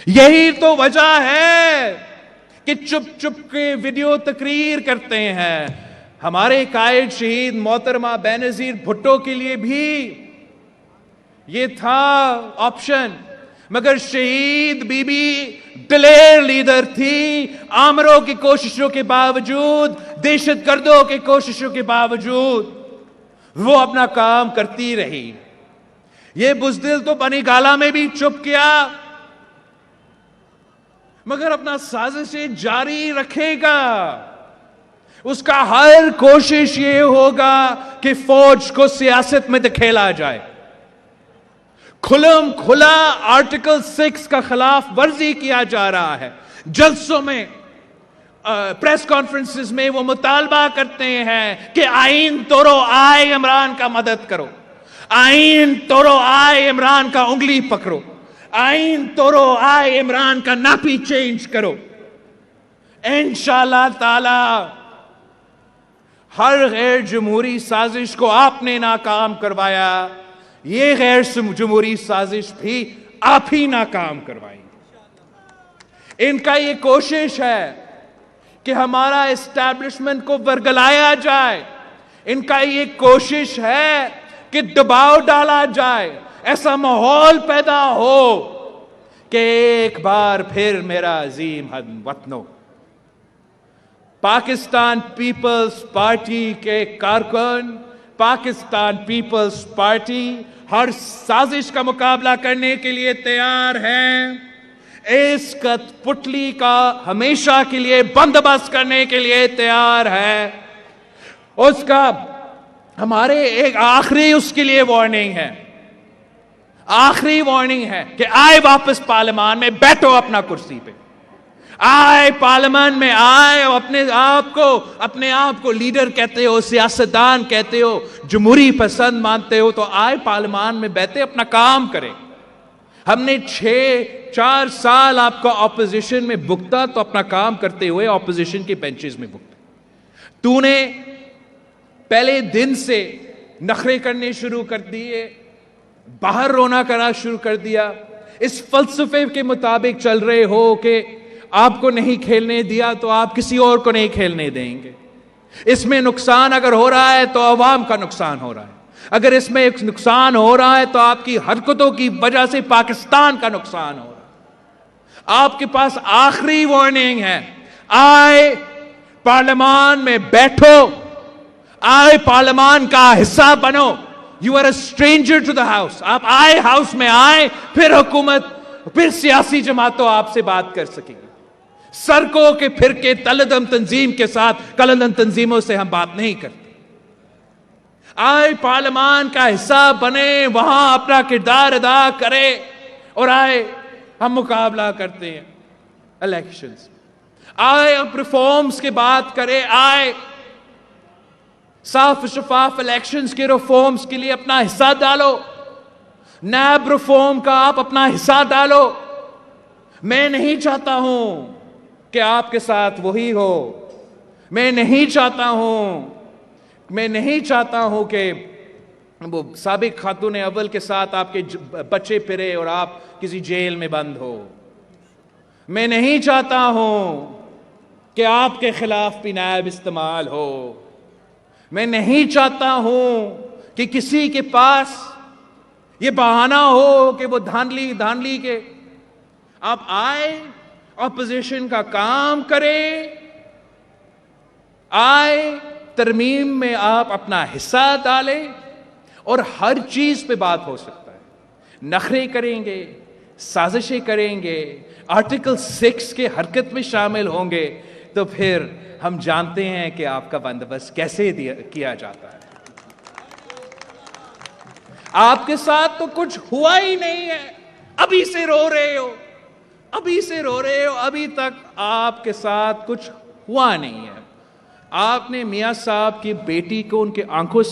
یہی تو وجہ ہے کہ چپ چپ کے ویڈیو تقریر کرتے ہیں. ہمارے قائد شہید محترمہ بینظیر بھٹو کے لیے بھی یہ تھا آپشن, مگر شہید بی بی دلیر لیڈر تھی. آمروں کی کوششوں کے باوجود, دہشت گردوں کی کوششوں کے باوجود وہ اپنا کام کرتی رہی. یہ بزدل تو بنی گالہ میں بھی چپ کیا, مگر اپنا سازشیں جاری رکھے گا. اس کا ہر کوشش یہ ہوگا کہ فوج کو سیاست میں دکھیلا جائے. کھلم کھلا آرٹیکل 6 کا خلاف ورزی کیا جا رہا ہے. جلسوں میں, پریس کانفرنسز میں وہ مطالبہ کرتے ہیں کہ آئین توڑو, آئے عمران کا مدد کرو. آئین توڑو, آئے عمران کا انگلی پکڑو. آئین توڑو, آئے عمران کا ناپی چینج کرو. انشاءاللہ تعالی ہر غیر جمہوری سازش کو آپ نے ناکام کروایا, یہ غیر جمہوری سازش بھی آپ ہی ناکام کروائیں گے. ان کا یہ کوشش ہے کہ ہمارا اسٹیبلشمنٹ کو ورگلایا جائے. ان کا یہ کوشش ہے کہ دباؤ ڈالا جائے, ایسا ماحول پیدا ہو کہ ایک بار پھر میرا عظیم ہم وطنوں, پاکستان پیپلز پارٹی کے کارکن, پاکستان پیپلز پارٹی ہر سازش کا مقابلہ کرنے کے لیے تیار ہیں. اس کت پتلی کا ہمیشہ کے لیے بندوبست کرنے کے لیے تیار ہے. اس کا ہمارے ایک آخری اس کے لیے وارننگ ہے, آخری وارننگ ہے کہ آئے واپس پارلیمان میں, بیٹھو اپنا کرسی پہ. آئے پارلیمان میں, آئے اپنے آپ کو لیڈر کہتے ہو, سیاستدان کہتے ہو, جمہوری پسند مانتے ہو, تو آئے پارلیمان میں بیٹھے اپنا کام کریں. ہم نے 4 سال آپ کو اپوزیشن میں بھگتا, تو اپنا کام کرتے ہوئے اپوزیشن کے بینچز میں بھگتا. تو نے پہلے دن سے نخرے کرنے شروع کر دیے, باہر رونا کرنا شروع کر دیا. اس فلسفے کے مطابق چل رہے ہو کہ آپ کو نہیں کھیلنے دیا تو آپ کسی اور کو نہیں کھیلنے دیں گے. اس میں نقصان اگر ہو رہا ہے تو عوام کا نقصان ہو رہا ہے. اگر اس میں ایک نقصان ہو رہا ہے تو آپ کی حرکتوں کی وجہ سے پاکستان کا نقصان ہو رہا ہے. آپ کے پاس آخری وارننگ ہے, آئے پارلیمان میں بیٹھو, آئے پارلیمان کا حصہ بنو. You are a stranger to the house. آپ آئے ہاؤس میں آئے, پھر حکومت, پھر سیاسی جماعتوں آپ سے بات کر سکیں گے. سرکوں کے پھر کے تلدم تنظیم کے ساتھ کلندم تنظیموں سے ہم بات نہیں کرتے. آئے پارلیمان کا حصہ بنے, وہاں اپنا کردار ادا کرے, اور آئے ہم مقابلہ کرتے ہیں الیکشنز. آئے اب ریفارمز کی بات کرے, آئے صاف شفاف الیکشنز کے ریفارمز کے لیے اپنا حصہ ڈالو. نیب ریفارم کا آپ اپنا حصہ ڈالو. میں نہیں چاہتا ہوں کہ آپ کے ساتھ وہی ہو. میں نہیں چاہتا ہوں کہ وہ سابق خاتون اول کے ساتھ آپ کے بچے پھرے اور آپ کسی جیل میں بند ہو. میں نہیں چاہتا ہوں کہ آپ کے خلاف بھی نائب استعمال ہو. میں نہیں چاہتا ہوں کہ کسی کے پاس یہ بہانہ ہو کہ وہ دھاندلی کے آپ آئے اپوزیشن کا کام کرے, آئے ترمیم میں آپ اپنا حصہ ڈالیں اور ہر چیز پہ بات ہو سکتا ہے. نخرے کریں گے, سازشیں کریں گے, آرٹیکل 6 کے حرکت میں شامل ہوں گے تو پھر ہم جانتے ہیں کہ آپ کا بندوبست کیسے کیا جاتا ہے. آپ کے ساتھ تو کچھ ہوا ہی نہیں ہے, ابھی سے رو رہے ہو, ابھی تک آپ کے ساتھ کچھ ہوا نہیں ہے. آپ نے میاں صاحب کی بیٹی کو ان کے آنکھوں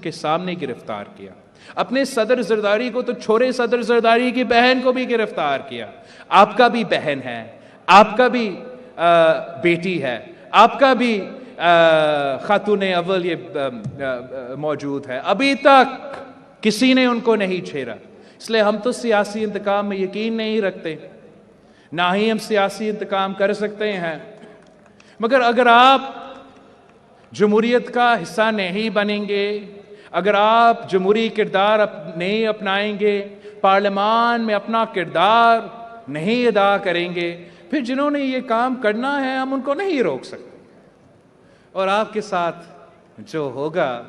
کے سامنے گرفتار کیا, اپنے صدر زرداری کو تو چھوڑے, صدر زرداری کی بہن کو بھی گرفتار کیا. آپ کا بھی بہن ہے, آپ کا بھی بیٹی ہے, آپ کا بھی خاتون اول یہ موجود ہے. ابھی تک کسی نے ان کو نہیں چھیڑا. اس لیے ہم تو سیاسی انتقام میں یقین نہیں رکھتے, نہ ہی ہم سیاسی انتقام کر سکتے ہیں. مگر اگر آپ جمہوریت کا حصہ نہیں بنیں گے, اگر آپ جمہوری کردار نہیں اپنائیں گے, پارلیمان میں اپنا کردار نہیں ادا کریں گے, پھر جنہوں نے یہ کام کرنا ہے ہم ان کو نہیں روک سکتے. اور آپ کے ساتھ جو ہوگا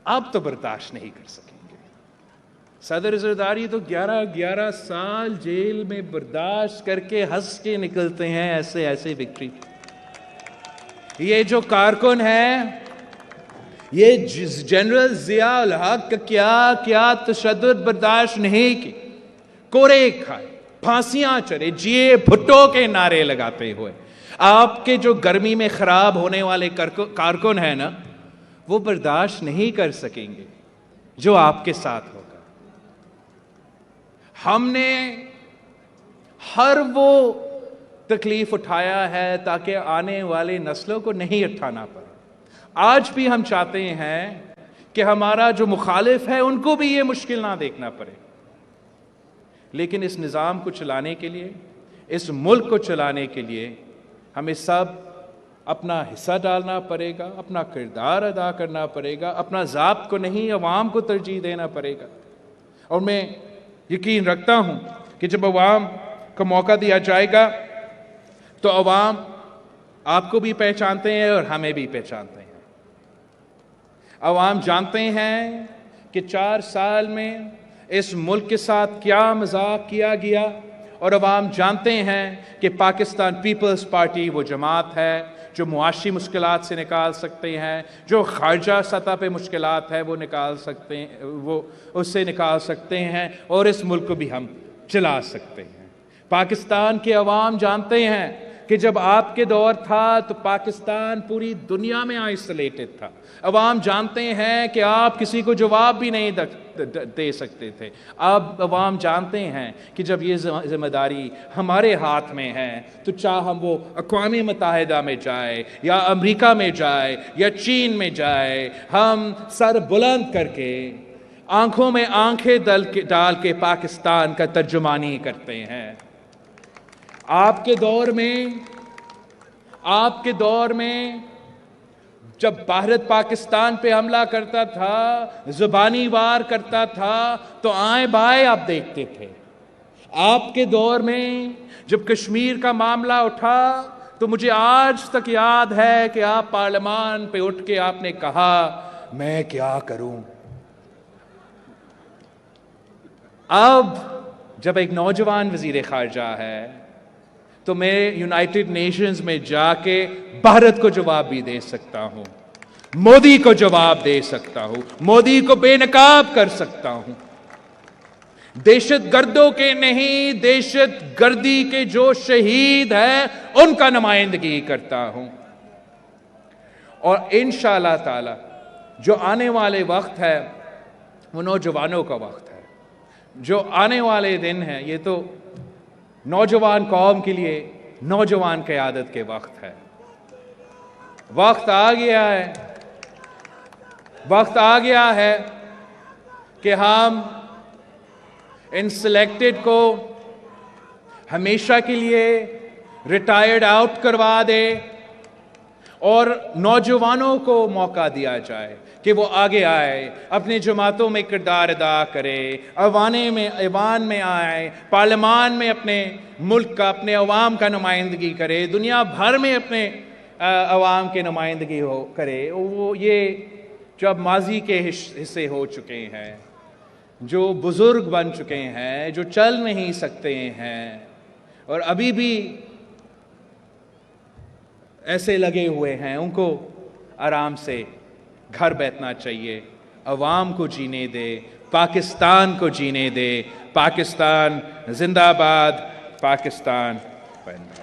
آپ تو برداشت نہیں کر سکیں گے. صدر زرداری تو 11 سال جیل میں برداشت کر کے ہنس کے نکلتے ہیں, ایسے وکٹری. یہ جو کارکن ہے, یہ جنرل ضیاء الحق کیا تشدد برداشت نہیں کی, کورے کھائے, پھانسیاں چڑھے, جیے بھٹو کے نعرے لگاتے ہوئے. آپ کے جو گرمی میں خراب ہونے والے کارکن ہیں نا, وہ برداشت نہیں کر سکیں گے جو آپ کے ساتھ ہوگا. ہم نے ہر وہ تکلیف اٹھایا ہے تاکہ آنے والے نسلوں کو نہیں اٹھانا پڑے. آج بھی ہم چاہتے ہیں کہ ہمارا جو مخالف ہے ان کو بھی یہ مشکل نہ دیکھنا پڑے. لیکن اس نظام کو چلانے کے لیے, اس ملک کو چلانے کے لیے ہمیں سب اپنا حصہ ڈالنا پڑے گا, اپنا کردار ادا کرنا پڑے گا, اپنا ذات کو نہیں عوام کو ترجیح دینا پڑے گا. اور میں یقین رکھتا ہوں کہ جب عوام کو موقع دیا جائے گا تو عوام آپ کو بھی پہچانتے ہیں اور ہمیں بھی پہچانتے ہیں. عوام جانتے ہیں کہ 4 سال میں اس ملک کے ساتھ کیا مذاق کیا گیا, اور عوام جانتے ہیں کہ پاکستان پیپلز پارٹی وہ جماعت ہے جو معاشی مشکلات سے نکال سکتے ہیں, جو خارجہ سطح پہ مشکلات ہے وہ نکال سکتے ہیں, وہ اس سے نکال سکتے ہیں, اور اس ملک کو بھی ہم چلا سکتے ہیں. پاکستان کے عوام جانتے ہیں کہ جب آپ کے دور تھا تو پاکستان پوری دنیا میں آئسولیٹڈ تھا. عوام جانتے ہیں کہ آپ کسی کو جواب بھی نہیں دے سکتے تھے. اب عوام جانتے ہیں کہ جب یہ ذمہ داری ہمارے ہاتھ میں ہے تو چاہے ہم وہ اقوام متحدہ میں جائے یا امریکہ میں جائے یا چین میں جائے, ہم سر بلند کر کے آنکھوں میں آنکھیں ڈال کے پاکستان کا ترجمانی کرتے ہیں. آپ کے دور میں جب بھارت پاکستان پہ حملہ کرتا تھا, زبانی وار کرتا تھا, تو آئیں بائیں آپ دیکھتے تھے. آپ کے دور میں جب کشمیر کا معاملہ اٹھا تو مجھے آج تک یاد ہے کہ آپ پارلیمان پہ اٹھ کے آپ نے کہا میں کیا کروں. اب جب ایک نوجوان وزیر خارجہ ہے تو میں یونائٹڈ نیشنز میں جا کے بھارت کو جواب بھی دے سکتا ہوں, مودی کو جواب دے سکتا ہوں, مودی کو بے نقاب کر سکتا ہوں. دہشت گردوں کے نہیں, دہشت گردی کے جو شہید ہیں ان کا نمائندگی کرتا ہوں. اور انشاءاللہ تعالی جو آنے والے وقت ہے وہ نوجوانوں کا وقت ہے. جو آنے والے دن ہیں یہ تو نوجوان قوم کے لیے نوجوان قیادت کے وقت ہے. وقت آ گیا ہے کہ ہم ان سلیکٹڈ کو ہمیشہ کے لیے ریٹائرڈ آؤٹ کروا دے اور نوجوانوں کو موقع دیا جائے کہ وہ آگے آئے، اپنے جماعتوں میں کردار ادا کرے، ایوان میں آئے، پارلیمان میں اپنے ملک کا، اپنے عوام کا نمائندگی کرے، دنیا بھر میں اپنے عوام کی نمائندگی کرے۔ وہ یہ جو اب ماضی کے حصے ہو چکے ہیں، جو بزرگ بن چکے ہیں، جو چل نہیں سکتے ہیں اور ابھی بھی ایسے لگے ہوئے ہیں، ان کو آرام سے گھر بیٹھنا چاہیے۔ عوام کو جینے دے، پاکستان کو جینے دے۔ پاکستان زندہ باد، پاکستان زندہ باد۔